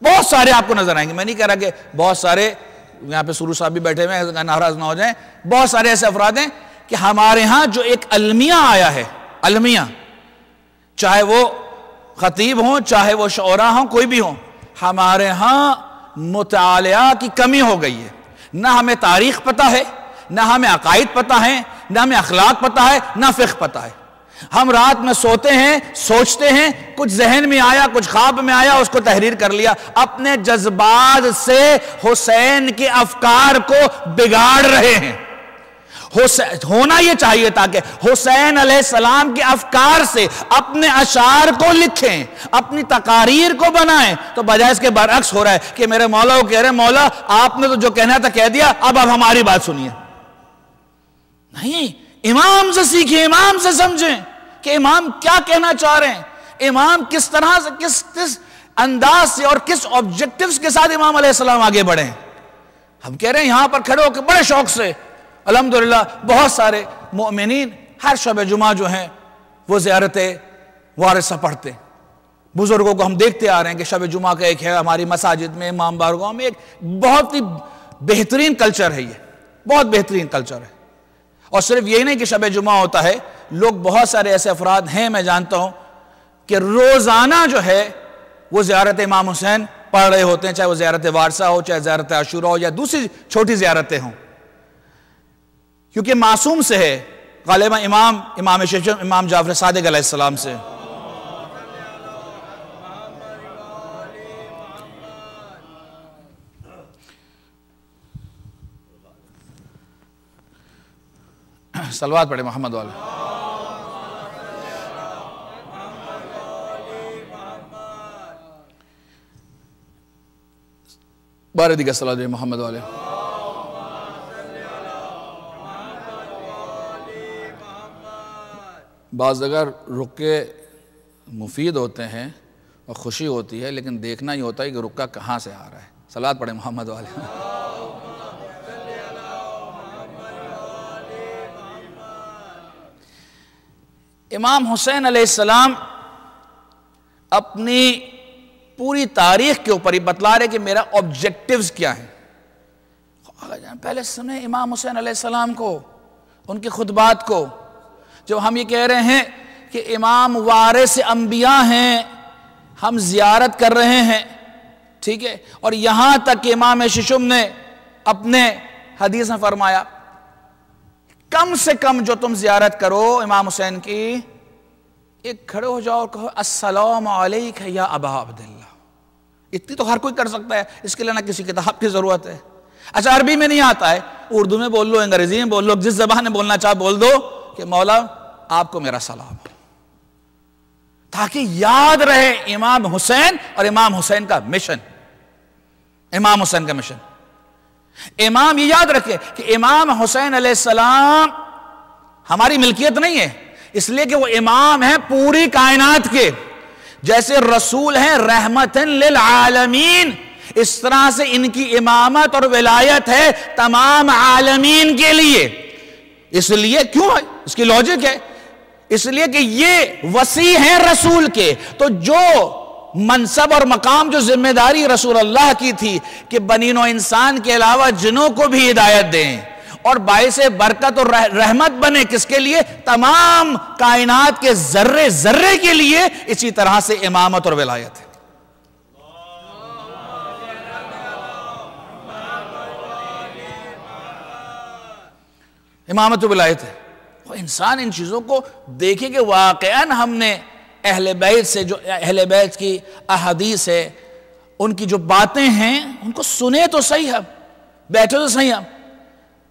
Speaker 2: بہت سارے آپ کو نظر آئیں گے، میں نہیں کہہ رہا کہ بہت سارے، یہاں پہ سرور صاحب بھی بیٹھے ہوئے ہیں، ناراض نہ ہو جائیں، بہت سارے ایسے افراد ہیں کہ ہمارے ہاں جو ایک المیہ آیا ہے، المیہ، چاہے وہ خطیب ہوں، چاہے وہ شعراء ہوں، کوئی بھی ہوں، ہمارے ہاں مطالعہ کی کمی ہو گئی ہے۔ نہ ہمیں تاریخ پتہ ہے، نہ ہمیں عقائد پتہ ہے، نہ ہمیں اخلاق پتہ ہے، نہ فقہ پتہ ہے۔ ہم رات میں سوتے ہیں، سوچتے ہیں، کچھ ذہن میں آیا، کچھ خواب میں آیا، اس کو تحریر کر لیا، اپنے جذبات سے حسین کے افکار کو بگاڑ رہے ہیں۔ ہونا یہ چاہیے تاکہ حسین علیہ السلام کے افکار سے اپنے اشعار کو لکھیں، اپنی تقاریر کو بنائیں، تو بجائے اس کے برعکس ہو رہا ہے کہ میرے مولا کو کہہ رہے ہیں مولا آپ نے تو جو کہنا تھا کہہ دیا، اب آپ ہماری بات سنیے۔ نہیں، امام سے سیکھیں، امام سے سمجھیں کہ امام کیا کہنا چاہ رہے ہیں، امام کس طرح سے، کس انداز سے اور کس آبجیکٹیوز کے ساتھ امام علیہ السلام آگے بڑھیں۔ ہم کہہ رہے ہیں یہاں پر کھڑے ہو کے بڑے شوق سے الحمدللہ بہت سارے مومنین ہر شب جمعہ جو ہیں وہ زیارت وارثہ پڑھتے، بزرگوں کو ہم دیکھتے آ رہے ہیں کہ شب جمعہ کا ایک ہے ہماری مساجد میں، امام بارگاہوں میں، ایک بہت ہی بہترین کلچر ہے، یہ بہت بہترین کلچر ہے۔ اور صرف یہی نہیں کہ شب جمعہ ہوتا ہے، لوگ بہت سارے ایسے افراد ہیں، میں جانتا ہوں کہ روزانہ جو ہے وہ زیارت امام حسین پڑھ رہے ہوتے ہیں، چاہے وہ زیارت وارثہ ہو، چاہے زیارت عاشوراء ہو، یا دوسری چھوٹی زیارتیں ہوں، کیونکہ معصوم سے ہے غالباً امام ششم امام جعفر صادق علیہ السلام سے۔ صلوات پڑھے محمد والے۔ بارہ دیگر صلوات پڑھے محمد والے۔ بعض اگر رکے مفید ہوتے ہیں اور خوشی ہوتی ہے، لیکن دیکھنا ہی ہوتا ہے کہ رکہ کہاں سے آ رہا ہے۔ صلوات پڑھے محمد والے۔ امام حسین علیہ السلام اپنی پوری تاریخ کے اوپر ہی بتلا رہے کہ میرا آبجیکٹیوز کیا ہیں۔ پہلے سنیں امام حسین علیہ السلام کو، ان کے خطبات کو، جب ہم یہ کہہ رہے ہیں کہ امام وارث انبیاء ہیں، ہم زیارت کر رہے ہیں، ٹھیک ہے، اور یہاں تک کہ امام ششم نے اپنے حدیث میں فرمایا کم سے کم جو تم زیارت کرو امام حسین کی، ایک کھڑے ہو جاؤ اور کہو السلام علیک یا ابا عبداللہ۔ اتنی تو ہر کوئی کر سکتا ہے، اس کے لیے نہ کسی کتاب کی ضرورت ہے۔ اچھا عربی میں نہیں آتا ہے، اردو میں بول لو، انگریزی میں بول لو، جس زبان میں بولنا چاہ بول دو کہ مولا آپ کو میرا سلام، تاکہ یاد رہے امام حسین اور امام حسین کا مشن، امام حسین کا مشن۔ امام یہ یاد رکھے کہ امام حسین علیہ السلام ہماری ملکیت نہیں ہے، اس لیے کہ وہ امام ہیں پوری کائنات کے، جیسے رسول ہیں رحمت للعالمین، اس طرح سے ان کی امامت اور ولایت ہے تمام عالمین کے لیے۔ اس لیے کیوں ہے؟ اس کی لاجک ہے، اس لیے کہ یہ وسیع ہیں رسول کے، تو جو منصب اور مقام جو ذمہ داری رسول اللہ کی تھی کہ بنی نوع انسان کے علاوہ جنوں کو بھی ہدایت دیں اور باعث برکت اور رحمت بنے، کس کے لیے؟ تمام کائنات کے ذرے ذرے کے لیے۔ اسی طرح سے امامت اور ولایت ہے۔ امامت و ولایت ہے۔ وہ انسان ان چیزوں کو دیکھے کہ واقعاً ہم نے اہل بیت سے، جو اہل بیت کی احادیث ہے، ان کی جو باتیں ہیں ان کو سنے تو صحیح، ہم بیٹھے تو صحیح۔ ہم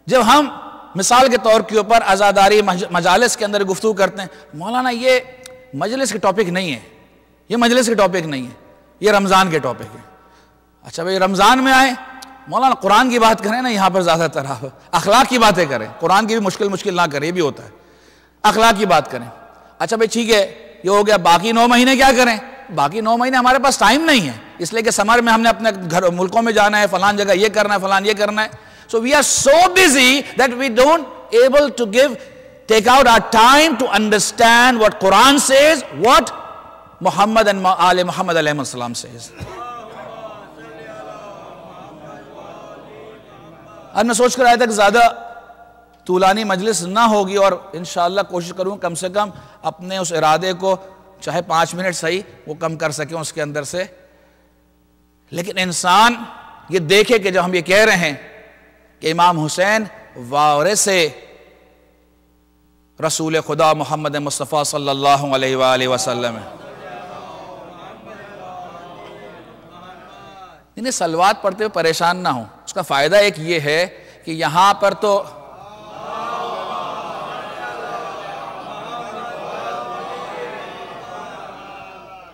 Speaker 2: جب ہم مثال کے طور کے اوپر عزاداری مجالس کے اندر گفتگو کرتے ہیں، مولانا یہ مجلس کے ٹاپک نہیں ہے، یہ مجلس کے ٹاپک نہیں ہے، یہ رمضان کے ٹاپک ہے۔ اچھا بھئی رمضان میں آئے، مولانا قرآن کی بات کریں نا، یہاں پر زیادہ تر اخلاق کی باتیں کریں، قرآن کی بھی مشکل نہ کریں، یہ بھی ہوتا ہے، اخلاق کی بات کریں۔ اچھا بھئی ٹھیک ہے، یہ ہو گیا، باقی 9 مہینے کیا کریں؟ باقی 9 مہینے ہمارے پاس ٹائم نہیں ہے، اس لیے کہ سمر میں ہم نے اپنے گھر ملکوں میں جانا ہے، فلان جگہ یہ کرنا ہے، فلان یہ کرنا ہے۔ So we are so busy that we don't able to take out our time to understand what Quran says, what Muhammad and Ali Muhammad alayhi salam says. اب میں سوچ کر آیا تھا کہ زیادہ طولانی مجلس نہ ہوگی، اور انشاءاللہ کوشش کروں کم سے کم اپنے اس ارادے کو چاہے 5 منٹ صحیح وہ کم کر سکیں اس کے اندر سے۔ لیکن انسان یہ دیکھے کہ جب ہم یہ کہہ رہے ہیں کہ امام حسین وارث رسول خدا محمد مصطفیٰ صلی اللہ علیہ وآلہ وسلم ہے، انہیں صلوات پڑھتے ہوئے پریشان نہ ہوں۔ اس کا فائدہ ایک یہ ہے کہ یہاں پر تو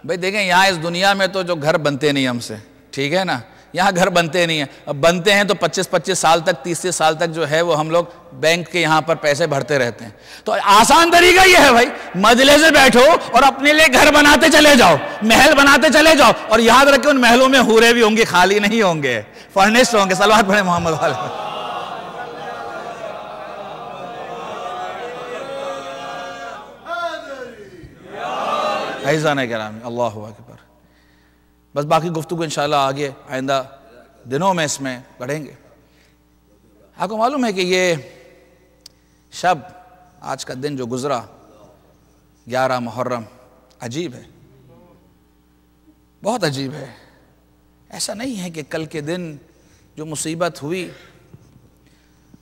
Speaker 2: بھئی دیکھیں، یہاں اس دنیا میں تو جو گھر بنتے نہیں ہم سے، ٹھیک ہے نا، یہاں گھر بنتے نہیں ہیں، اب بنتے ہیں تو 25 سال تک، 30 سال تک جو ہے وہ ہم لوگ بینک کے یہاں پر پیسے بھرتے رہتے ہیں۔ تو آسان طریقہ یہ ہے بھائی، مجلس سے بیٹھو اور اپنے لیے گھر بناتے چلے جاؤ، محل بناتے چلے جاؤ، اور یاد رکھیں ان محلوں میں حورے بھی ہوں گے، خالی نہیں ہوں گے، فرنسڈ ہوں گے۔ صلوات پڑھیں محمد والے۔ عزیزان کرام، اللہ اکبر۔ بس باقی گفتگو انشاءاللہ آگے آئندہ دنوں میں اس میں بڑھیں گے۔ آپ کو معلوم ہے کہ یہ شب، آج کا دن جو گزرا 11 محرم، عجیب ہے، بہت عجیب ہے۔ ایسا نہیں ہے کہ کل کے دن جو مصیبت ہوئی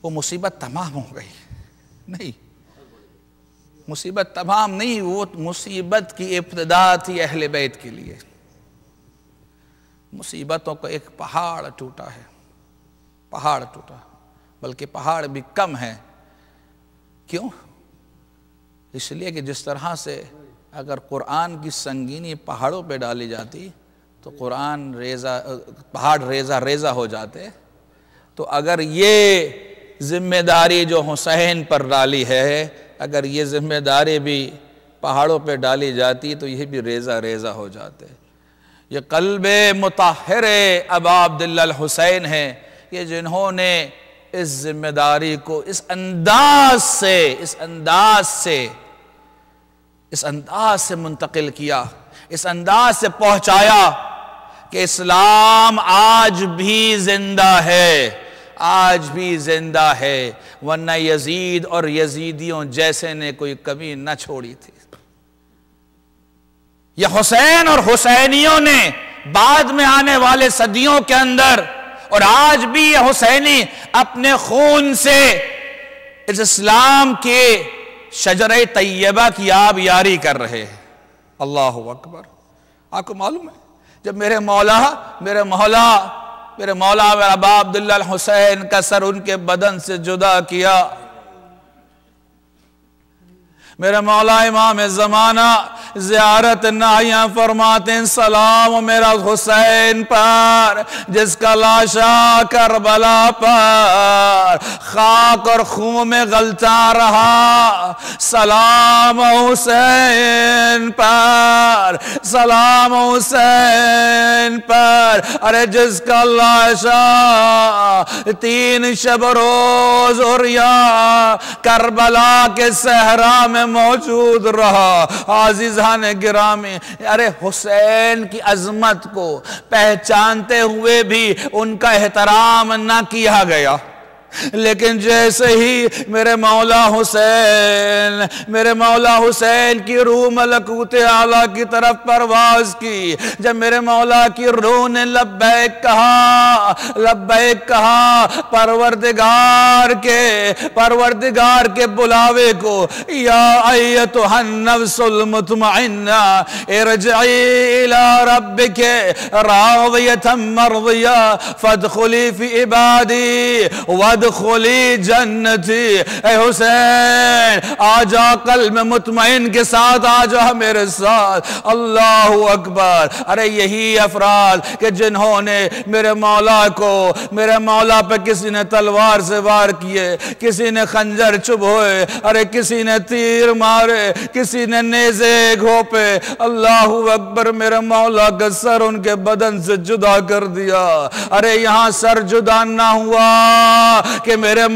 Speaker 2: وہ مصیبت تمام ہو گئی، نہیں، مصیبت تمام نہیں، وہ مصیبت کی ابتدا تھی اہل بیت کے لیے۔ مصیبتوں کا ایک پہاڑ ٹوٹا ہے، پہاڑ ٹوٹا، بلکہ پہاڑ بھی کم ہے۔ کیوں؟ اس لیے کہ جس طرح سے اگر قرآن کی سنگینی پہاڑوں پہ ڈالی جاتی تو پہاڑ ریزہ ہو جاتے، تو اگر یہ ذمہ داری جو حسین پر ڈالی ہے، اگر یہ ذمہ داری بھی پہاڑوں پہ ڈالی جاتی تو یہ بھی ریزہ ہو جاتے۔ یہ قلب مطہر ابا عبداللہ الحسین ہیں کہ جنہوں نے اس ذمہ داری کو اس انداز سے منتقل کیا، اس انداز سے پہنچایا کہ اسلام آج بھی زندہ ہے، آج بھی زندہ ہے، ورنہ یزید اور یزیدیوں جیسے نے کوئی کمی نہ چھوڑی تھی۔ یہ حسین اور حسینیوں نے بعد میں آنے والے صدیوں کے اندر، اور آج بھی یہ حسینی اپنے خون سے اس اسلام کے شجرہ طیبہ کی آب یاری کر رہے ہیں۔ اللہ اکبر۔ آپ کو معلوم ہے جب میرے مولا ابا عبداللہ الحسین کا سر ان کے بدن سے جدا کیا، میرے مولا امام زمانہ زیارت نائیاں فرماتے ہیں، سلام میرا حسین پر جس کا لاشا کربلا پر خاک اور خون میں غلطا رہا، سلام حسین پر، سلام حسین پر، ارے جس کا لاشا 3 شب روز اور یا کربلا کے صحرا میں میں موجود رہا۔ عزیزان گرامی، ارے حسین کی عظمت کو پہچانتے ہوئے بھی ان کا احترام نہ کیا گیا، لیکن جیسے ہی میرے مولا حسین کی روح ملکوت اعلیٰ کی طرف پرواز کی، جب میرے مولا کی روح نے لبیک کہا پروردگار کے بلاوے کو، یا ایتھا النفس المطمئنہ ارجعی الی ربک راضیۃ مرضیہ فادخلی فی عبادی وادخلی جنتی۔ اے حسین آجا قلب مطمئن کے ساتھ، آجا میرے ساتھ۔ اللہ اکبر۔ ارے یہی افراد کہ جنہوں نے میرے مولا پہ کسی نے تلوار سے وار کیے، کسی نے خنجر چبھوئے، ارے کسی نے تیر مارے، کسی نے نیزے گھوپے، اللہ اکبر، میرے مولا کا سر ان کے بدن سے جدا کر دیا۔ ارے یہاں سر جدا نہ ہوا کہ میرے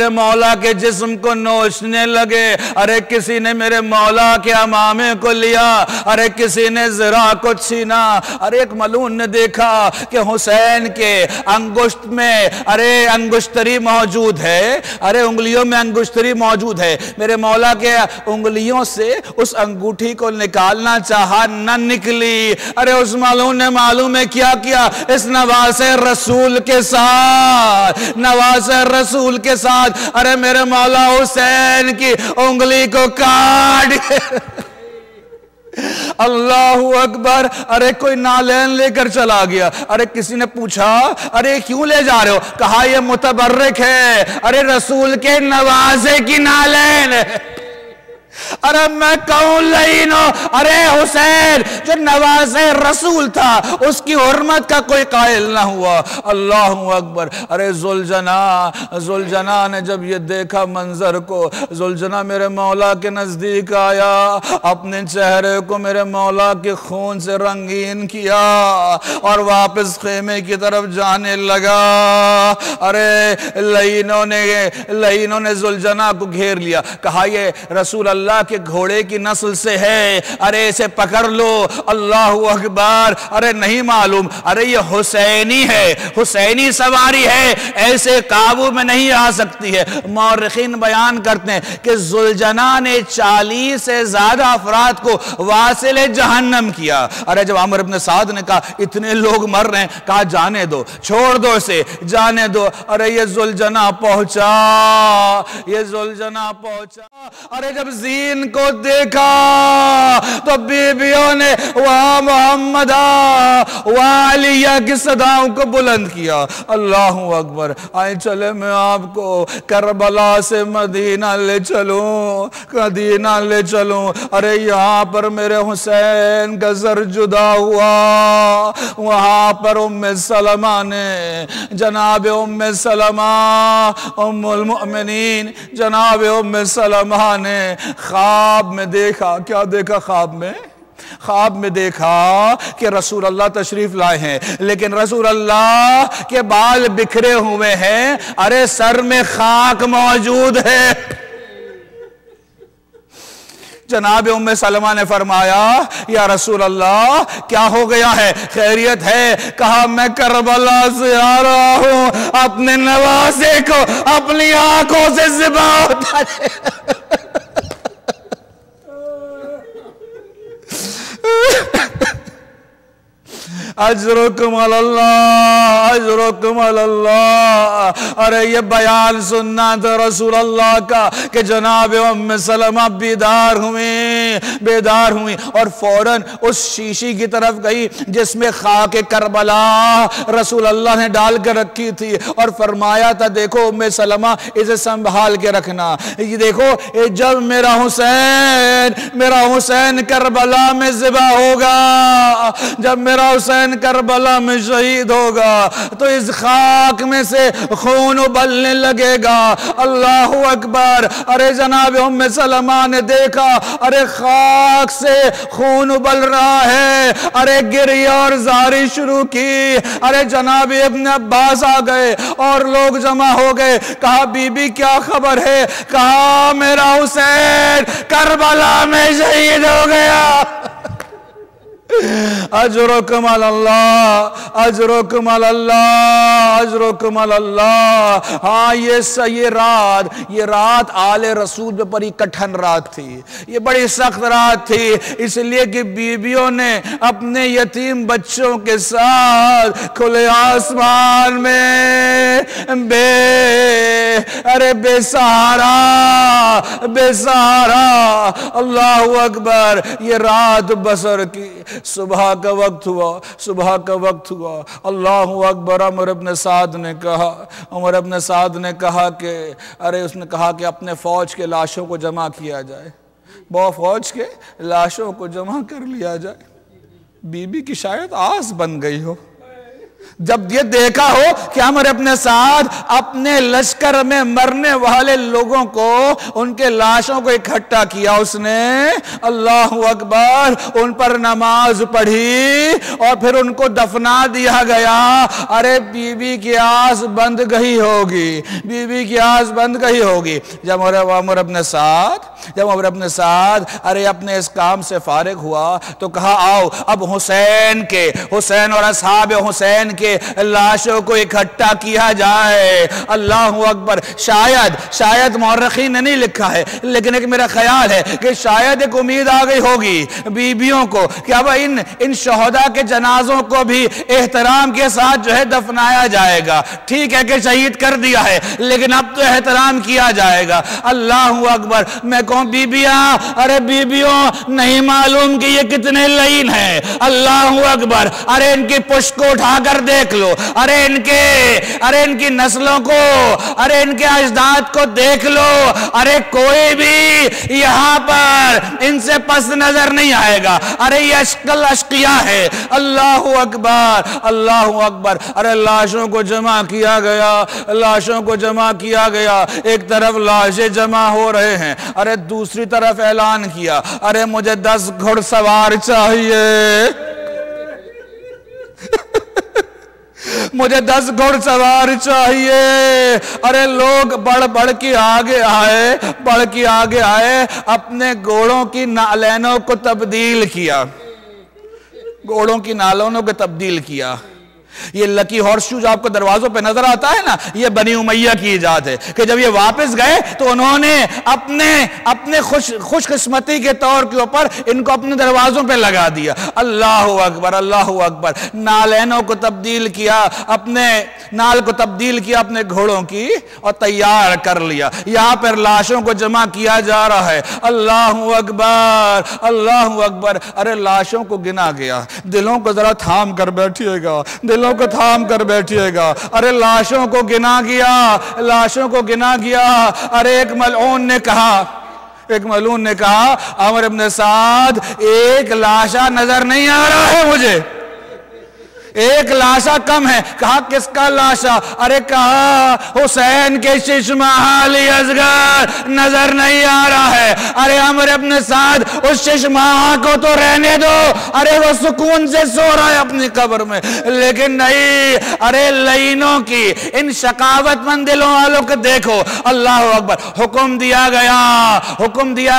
Speaker 2: مولا کے جسم کو نوچنے لگے، ارے کسی نے میرے مولا کے امامے کو لیا، ارے کسی نے ذرا کو چھینا۔ ارے ایک ملعون نے دیکھا کہ حسین کے انگشت میں ارے انگشتری موجود ہے، ارے انگلیوں میں انگشتری موجود ہے، میرے مولا کے انگلیوں سے اس انگوٹھی کو نکالنا چاہا، نہ نکلی۔ ارے اس ملعون نے معلوم ہے کیا کیا، اس نواز رسول کے ساتھ ارے میرے مولا حسین کی انگلی کو کاٹ اللہ اکبر۔ ارے کوئی نالین لے کر چلا گیا۔ ارے کسی نے پوچھا ارے کیوں لے جا رہے ہو؟ کہا یہ متبرک ہے، ارے رسول کے نوازے کی نالین ہے۔ ارے میں کہوں لعینو، ارے حسین جو نواز رسول تھا اس کی حرمت کا کوئی قائل نہ ہوا۔ اللہ اکبر۔ ارے ذوالجناح نے جب یہ دیکھا منظر کو، ذوالجناح میرے مولا کے نزدیک آیا، اپنے چہرے کو میرے مولا کے خون سے رنگین کیا اور واپس خیمے کی طرف جانے لگا۔ ارے لعینوں نے ذوالجناح کو گھیر لیا، کہا یہ رسول اللہ کے گھوڑے کی نسل سے ہے، ارے اسے پکڑ لو۔ اللہ اکبر۔ ارے نہیں معلوم، ارے یہ حسینی ہے، حسینی سواری ہے، ایسے قابو میں نہیں آ سکتی ہے۔ مورخین بیان کرتے ہیں کہ ذوالجناح نے 40 سے زیادہ افراد کو واصل جہنم کیا۔ ارے جب عمرو بن سعد نے کہا اتنے لوگ مر رہے ہیں، کہا جانے دو، چھوڑ دو اسے، جانے دو۔ ارے یہ ذوالجناح پہنچا۔ ارے جب زین کو دیکھا تو بیویوں نے وہاں محمدہ وعلیہ کی صداؤں کو بلند کیا۔ اللہ اکبر۔ آئے چلے میں آپ کو کربلا سے مدینہ لے چلوں۔ ارے یہاں پر میرے حسین کا سر جدا ہوا، وہاں پر ام سلمہ نے، جناب ام سلمہ ام المؤمنین جناب ام سلمہ نے خواب میں دیکھا۔ کیا دیکھا خواب میں دیکھا کہ رسول اللہ تشریف لائے ہیں، لیکن رسول اللہ کے بال بکھرے ہوئے ہیں، ارے سر میں خاک موجود ہے۔ جناب ام سلمہ نے فرمایا یا رسول اللہ کیا ہو گیا ہے، خیریت ہے؟ کہا میں کربلا سے آ رہا ہوں، اپنے نواسے کو اپنی آنکھوں سے ذبح ہوتا ہے۔ اجرکم اللہ، اجرکم اللہ۔ ارے یہ بیان سننا تھا رسول اللہ کا کہ جناب ام سلمہ بیدار ہوئیں اور فوراً اس شیشی کی طرف گئی جس میں خاک کربلا رسول اللہ نے ڈال کر رکھی تھی، اور فرمایا تھا دیکھو ام سلمہ اسے سنبھال کے رکھنا، یہ دیکھو جب میرا حسین کربلا میں ذبح ہوگا، جب میرا حسین کربلا میں شہید ہوگا تو اس خاک میں سے خون ابلنے لگے گا۔ اللہ اکبر۔ ارے جناب ام سلمہ نے دیکھا، ارے خاک سے خون ابل رہا ہے، ارے گریہ اور زاری شروع کی۔ ارے جناب ابن عباس آ گئے اور لوگ جمع ہو گئے، کہا بی بی کیا خبر ہے؟ کہا میرا حسین کربلا میں شہید ہو گیا۔ اجرکم علی اللہ، اجرکم علی اللہ، اجرکم علی اللہ۔ ہاں یہ رات آل رسول پہ بڑی کٹھن رات تھی، یہ بڑی سخت رات تھی، اس لیے کہ بیویوں نے اپنے یتیم بچوں کے ساتھ کھلے آسمان میں بے سہارا اللہ اکبر یہ رات بسر کی۔ صبح کا وقت ہوا، اللہ اکبر۔ عمر ابن سعد نے کہا کہ اس نے کہا کہ اپنے فوج کے لاشوں کو جمع کیا جائے، فوج کے لاشوں کو جمع کر لیا جائے۔ بی بی کی شاید آس بن گئی ہو، جب یہ دیکھا ہو کہ عمر ابن سعد اپنے لشکر میں مرنے والے لوگوں کو، ان کے لاشوں کو اکٹھا کیا، اس نے اللہ اکبر ان پر نماز پڑھی اور پھر ان کو دفنا دیا گیا۔ ارے بی بی کی آس بند گئی ہوگی، جب عمر ابن سعد ارے اپنے اس کام سے فارغ ہوا تو کہا آؤ اب حسین اور اصحاب حسین کے لاشوں کو اکٹھا کیا جائے۔ اللہ اکبر۔ شاید مورخین نے نہیں لکھا ہے، لیکن ایک میرا خیال ہے کہ شاید ایک امید آ گئی ہوگی بیویوں کو کہ اب ان شہداء کے جنازوں کو بھی احترام کے ساتھ جو ہے دفنایا جائے گا۔ ٹھیک ہے کہ شہید کر دیا ہے، لیکن اب تو احترام کیا جائے گا۔ اللہ اکبر۔ میں کہوں بیبیاں، ارے بیبیوں نہیں معلوم کہ یہ کتنے لعین ہیں۔ اللہ اکبر۔ ارے ان کی پشت کو اٹھا کر دیکھ لو، ارے ان کی نسلوں کو، ارے ان کے اجداد کو دیکھ لو، ارے کوئی بھی یہاں پر ان سے پس نظر نہیں آئے گا۔ ارے یہ اشقیاء ہے۔ اللہ اکبر، اللہ اکبر۔ ارے لاشوں کو جمع کیا گیا، ایک طرف لاشیں جمع ہو رہے ہیں، ارے دوسری طرف اعلان کیا، ارے مجھے 10 گھڑ سوار چاہیے، مجھے 10 گھڑ سوار چاہیے۔ ارے لوگ بڑھ کے آگے آئے، اپنے گھوڑوں کی نالینوں کو تبدیل کیا۔ یہ لکی ہارس شو جو آپ کو دروازوں پہ نظر آتا ہے نا، یہ بنی امیہ کی ایجاد ہے کہ جب یہ واپس گئے تو انہوں نے اپنے خوش قسمتی کے طور کے اوپر ان کو اپنے دروازوں پہ لگا دیا۔ اللہ اکبر، اللہ اکبر۔ نالینوں کو تبدیل کیا، اپنے نال کو تبدیل کیا اپنے گھوڑوں کی اور تیار کر لیا۔ یہاں پر لاشوں کو جمع کیا جا رہا ہے۔ اللہ اکبر، اللہ اکبر۔ ارے لاشوں کو گنا گیا، دلوں کو ذرا تھام کر بیٹھیے گا، ارے لاشوں کو گنا گیا۔ ارے ایک ملعون نے کہا عمر ابن سعد ایک لاشا نظر نہیں آ رہا ہے مجھے، ایک لاشا کم ہے۔ کہا کس کا لاشا؟ ارے کہا حسین کے ششماہ اصغر نظر نہیں آ رہا ہے۔ ارے عمر ابن سعد اس ششماہ کو تو رہنے دو، ارے وہ سکون سے سو رہا ہے اپنی قبر میں، لیکن نہیں، ارے لعینوں کی ان شقاوت مند دلوں والوں کو دیکھو۔ اللہ اکبر۔ حکم دیا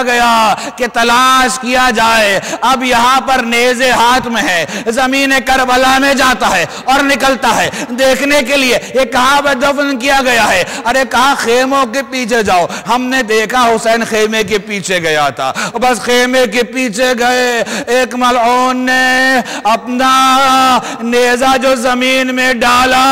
Speaker 2: گیا کہ تلاش کیا جائے۔ اب یہاں پر نیزے ہاتھ میں ہے، زمین کربلا میں جاتا ہے اور نکلتا ہے دیکھنے کے لیے یہ کہاں پر دفن کیا گیا ہے۔ ارے کہا خیموں کے پیچھے جاؤ۔ ہم نے دیکھا حسین خیمے کے پیچھے گیا تھا، بس خیمے کے پیچھے گئے، ایک ملعون نے اپنا نیزہ جو زمین میں ڈالا،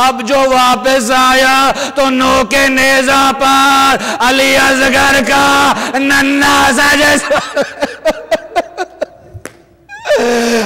Speaker 2: اب جو واپس آیا تو نوکے نیزہ پر علی اصغر کا ننھا سا جیسا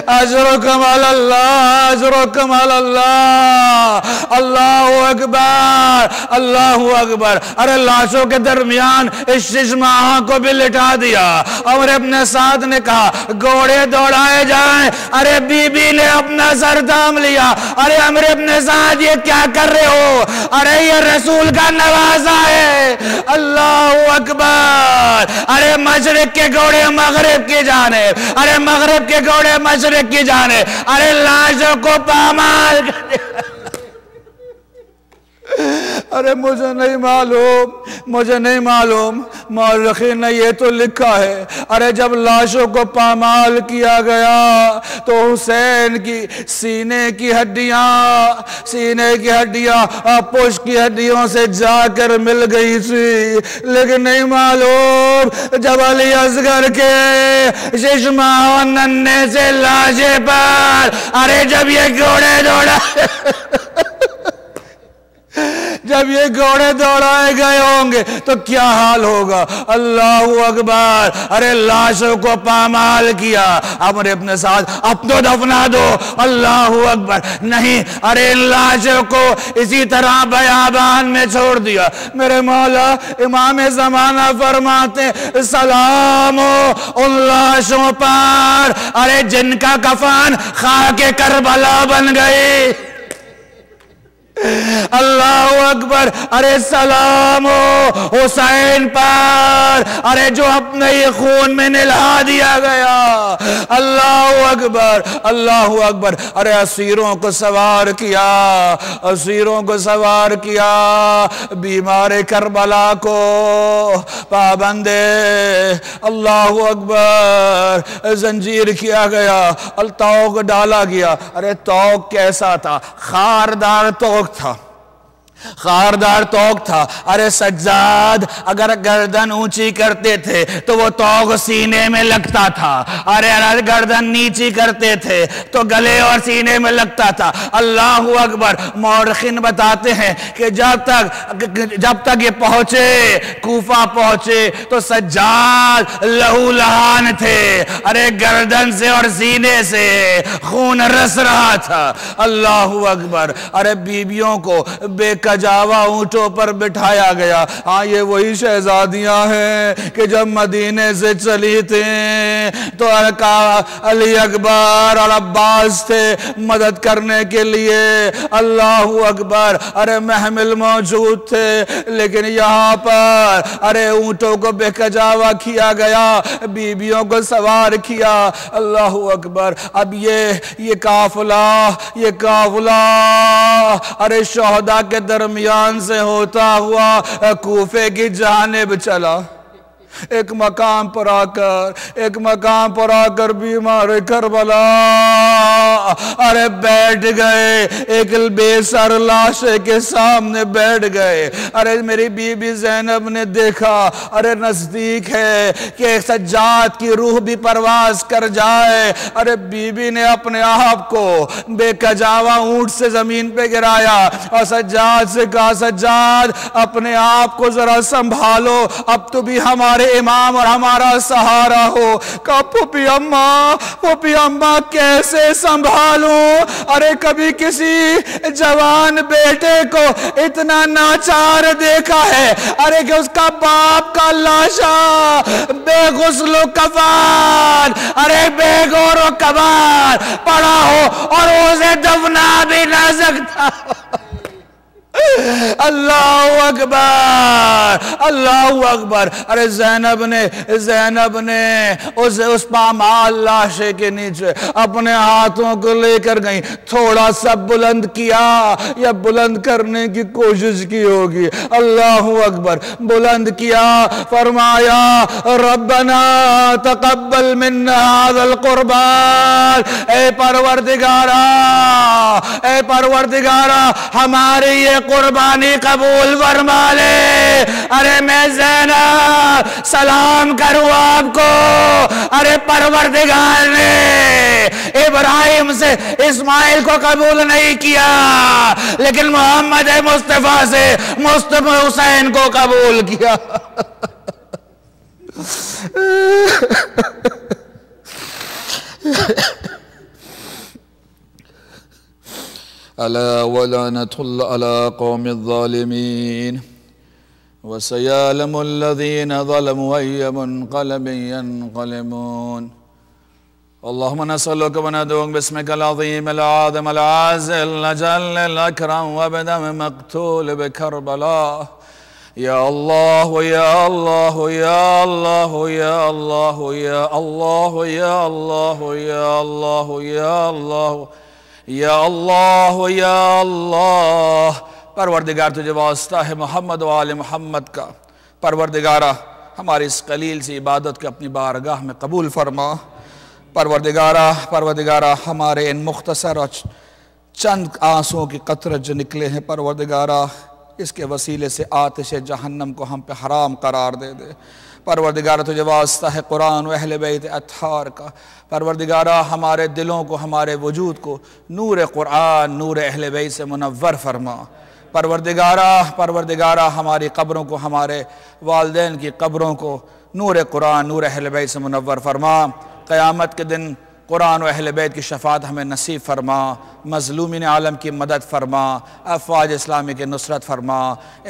Speaker 2: اجرکم علی اللہ، اجرکم علی اللہ، اللہ اکبر اللہ اکبر. ارے لاشوں کے درمیان اس ششماہ کو بھی لٹا دیا. عمر ابن سعد نے کہا گھوڑے دوڑائے جائیں. ارے بی بی نے اپنا سر تھام لیا. ارے عمر ابن سعد یہ کیا کر رہے ہو؟ ارے یہ رسول کا نوازا ہے. اللہ اکبر. ارے مشرق کے گھوڑے مغرب کی جانب, ارے مغرب کے گھوڑے مشرق کی جانب. ارے لاشوں کو پامال کر دیا. ارے مجھے نہیں معلوم مورخین نے یہ تو لکھا ہے. ارے جب لاشوں کو پامال کیا گیا تو حسین کی سینے کی ہڈیاں پشت کی ہڈیوں سے جا کر مل گئی تھی, لیکن نہیں معلوم جب علی اصغر کے ششماہ ننھے سے لاشے پر ارے جب یہ گھوڑے دوڑائے گئے ہوں گے تو کیا حال ہوگا. اللہ اکبر. ارے لاشوں کو پامال کیا. عمر ابن سعد اب تو دفنا دو. اللہ اکبر. نہیں, ارے ان لاشوں کو اسی طرح بیابان میں چھوڑ دیا. میرے مولا امام زمانہ فرماتے سلام ان لاشوں پر ارے جن کا کفن خاک کربلا بن گئی. اللہ اکبر. ارے سلام حسین پر ارے جو اپنے ہی خون میں نہلا دیا گیا. اللہ اکبر اللہ اکبر. ارے اسیروں کو سوار کیا بیمار کربلا کو پابندے اللہ اکبر زنجیر کیا گیا. الطوق ڈالا گیا. ارے توق کیسا تھا؟ خاردار توق تھا. ارے سجاد اگر گردن اونچی کرتے تھے تو وہ توق سینے میں لگتا تھا. ارے گردن نیچی کرتے تھے تو گلے اور سینے میں لگتا تھا. اللہ اکبر. مورخین بتاتے ہیں کہ جب تک یہ پہنچے کوفہ پہنچے تو سجاد لہو لہان تھے. ارے گردن سے اور سینے سے خون رس رہا تھا. اللہ اکبر. ارے بیویوں کو بے کجاوا اونٹوں پر بٹھایا گیا. ہاں یہ وہی شہزادیاں ہیں کہ جب مدینے سے چلی تھیں تو علی اکبر اور عباس تھے مدد کرنے کے لیے. اللہ اکبر. ارے محمل موجود تھے لیکن یہاں پر ارے اونٹوں کو بے کجاوا کیا گیا, بیویوں کو سوار کیا. اللہ اکبر. اب یہ قافلہ ارے شہداء کے درمیان سے ہوتا ہوا کوفے کی جانب چلا. ایک مقام پر آ کر بیمار کربلا ارے بیٹھ گئے. ایک بے سر لاشے کے سامنے بیٹھ گئے. ارے میری بی بی زینب نے دیکھا ارے نزدیک ہے کہ سجاد کی روح بھی پرواز کر جائے. ارے بی بی نے اپنے آپ کو بے کجاوا اونٹ سے زمین پہ گرایا اور سجاد سے کہا سجاد اپنے آپ کو ذرا سنبھالو, اب تو بھی ہمارے امام اور ہمارا سہارا ہو. کہا پھوپھی اماں کیسے سنبھالوں؟ ارے کبھی کسی جوان بیٹے کو اتنا ناچار دیکھا ہے ارے کہ اس کا باپ کا لاشا بے غسل و کفن ارے بے گور و کبار پڑا ہو اور اسے دفنا بھی نہ سکتا. اللہ اکبر. ارے زینب نے اس پامال لاشے کے نیچے اپنے ہاتھوں کو لے کر گئی. تھوڑا سا بلند کیا یا بلند کرنے کی کوشش کی ہوگی. اللہ اکبر. بلند کیا, فرمایا ربنا تقبل منا هذا القربان. اے پروردگارا ہماری یہ قربانی قبول فرما لے. ارے میں زینب سلام کروں آپ کو. ارے پروردگار نے ابراہیم سے اسماعیل کو قبول نہیں کیا لیکن محمد مصطفیٰ سے مصطفی حسین کو قبول کیا. ألا ولعنة الله على قوم الظالمين وسيعلم الذين ظلموا أي منقلب ينقلبون اللهم نسألك وندعوك باسمك العظيم العظيم العازل الأجل الأكرم وبدم مقتول بكربلاء يا الله يا الله يا الله يا الله يا الله يا الله يا الله يا الله یا اللہ یا اللہ پروردگار تجھے واسطہ ہے محمد و آل محمد کا پروردگارہ ہماری اس قلیل سی عبادت کو اپنی بارگاہ میں قبول فرما پروردگارہ ہمارے ان مختصر اور چند آنسوں کی قطرے جو نکلے ہیں پروردگارہ اس کے وسیلے سے آتش جہنم کو ہم پہ حرام قرار دے دے پروردگارہ تجھے واسطہ ہے قرآن و اہل بیت اطہار کا پروردگارہ ہمارے دلوں کو ہمارے وجود کو نور قرآن نور اہل بیت سے منور فرما پروردگارہ ہماری قبروں کو ہمارے والدین کی قبروں کو نور قرآن نور اہل بیت سے منور فرما قیامت کے دن قرآن و اہل بیت کی شفاعت ہمیں نصیب فرما مظلومین عالم کی مدد فرما افواج اسلامی کی نصرت فرما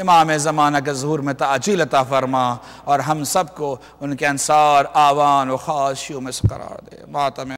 Speaker 2: امام زمانہ کے ظہور میں تعجیل عطا فرما اور ہم سب کو ان کے انصار آوان و خاشیوں میں سے قرار دے ماتم